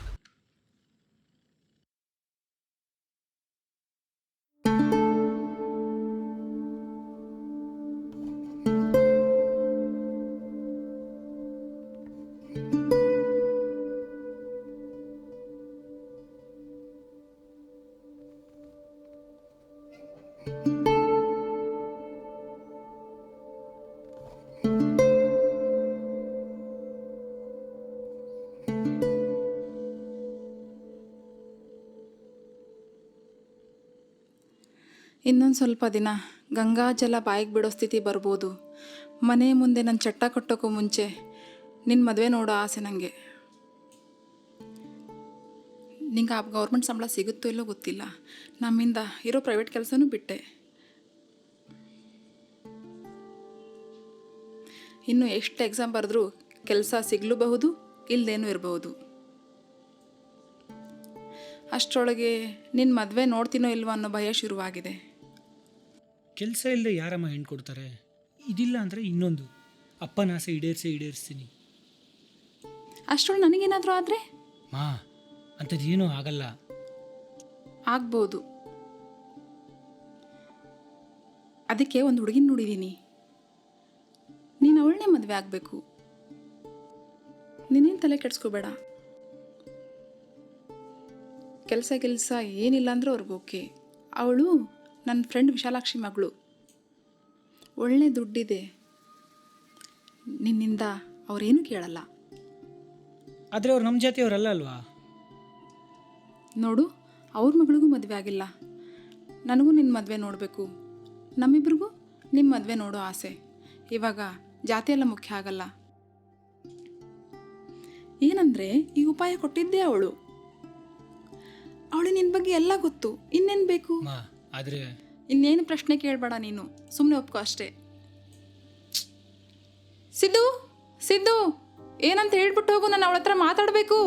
ಇನ್ನೊಂದು ಸ್ವಲ್ಪ ದಿನ ಗಂಗಾಜಲ ಬಾಯಿಗೆ ಬಿಡೋ ಸ್ಥಿತಿ ಬರ್ಬೋದು. ಮನೆ ಮುಂದೆ ನನ್ನ ಚಟ್ಟ ಕಟ್ಟೋಕ್ಕೂ ಮುಂಚೆ ನಿನ್ನ ಮದುವೆ ನೋಡೋ ಆಸೆ ನನಗೆ. ನಿಂಗೆ ಆ ಗೌರ್ಮೆಂಟ್ ಸಂಬಳ ಸಿಗುತ್ತೋ ಇಲ್ಲೋ ಗೊತ್ತಿಲ್ಲ. ನಮ್ಮಿಂದ ಇರೋ ಪ್ರೈವೇಟ್ ಕೆಲಸನೂ ಬಿಟ್ಟೆ. ಇನ್ನು ಎಷ್ಟು ಎಕ್ಸಾಮ್ ಬರೆದ್ರೂ ಕೆಲಸ ಸಿಗಲೂಬಹುದು, ಇಲ್ಲದೇನೂ ಇರಬಹುದು. ಅಷ್ಟರೊಳಗೆ ನಿನ್ನ ಮದುವೆ ನೋಡ್ತೀನೋ ಇಲ್ವೋ ಅನ್ನೋ ಭಯ ಶುರುವಾಗಿದೆ. ಕೆಲಸ ಇಲ್ಲದೆ ಯಾರಮ್ಮ ಹೆಣ್ಣು ಕೊಡ್ತಾರೆ? ಇದಿಲ್ಲ ಅಂದರೆ ಇನ್ನೊಂದು, ಅಪ್ಪನ ಆಸೆ ಈಡೇರಿಸ್ತೀನಿ. ಅಷ್ಟರೊಳಗೆ ನನಗೇನಾದರೂ ಆದರೆ? ಮಾ, ಅಂಥದ್ದೇನೂ ಆಗಲ್ಲ. ಆಗ್ಬೋದು. ಅದಕ್ಕೆ ಒಂದು ಹುಡುಗಿನ ನೋಡಿದ್ದೀನಿ. ನೀನು ಅವಳನ್ನೇ ಮದುವೆ ಆಗಬೇಕು. ನೀನೇನು ತಲೆ ಕೆಡಿಸ್ಕೋಬೇಡ. ಕೆಲಸ ಏನಿಲ್ಲ ಅಂದ್ರೆ ಅವ್ರಿಗೆ ಓಕೆ. ಅವಳು ನನ್ನ ಫ್ರೆಂಡ್ ವಿಶಾಲಾಕ್ಷಿ ಮಗಳು. ಒಳ್ಳೆ ದುಡ್ಡಿದೆ. ನಿನ್ನಿಂದ ಅವರೇನು ಕೇಳಲ್ಲ. ಆದರೆ ಅವ್ರು ನಮ್ಮ ಜಾತಿಯವರಲ್ಲ ಅಲ್ವಾ? ನೋಡು, ಅವ್ರ ಮಗಳಿಗೂ ಮದುವೆ ಆಗಿಲ್ಲ. ನನಗೂ ನಿನ್ನ ಮದುವೆ ನೋಡಬೇಕು. ನಮ್ಮಿಬ್ರಿಗೂ ನಿಮ್ಮ ಮದುವೆ ನೋಡೋ ಆಸೆ. ಇವಾಗ ಜಾತಿ ಎಲ್ಲ ಮುಖ್ಯ ಆಗಲ್ಲ. ಏನಂದರೆ ಈ ಉಪಾಯ ಕೊಟ್ಟಿದ್ದೇ ಅವಳು. ನಿನ್ನ ಬಗ್ಗೆ ಎಲ್ಲ ಗೊತ್ತು. ಇನ್ನೇನು ಬೇಕು? ಆದರೆ ಇನ್ನೇನು ಪ್ರಶ್ನೆ ಕೇಳಬೇಡ ನೀನು. ಸುಮ್ಮನೆ ಒಪ್ಕೋ ಅಷ್ಟೇ. ಸಿದ್ದು ಏನಂತ ಹೇಳ್ಬಿಟ್ಟು ಹೋಗು. ನಾನು ಅವಳ ಹತ್ರ ಮಾತಾಡಬೇಕು.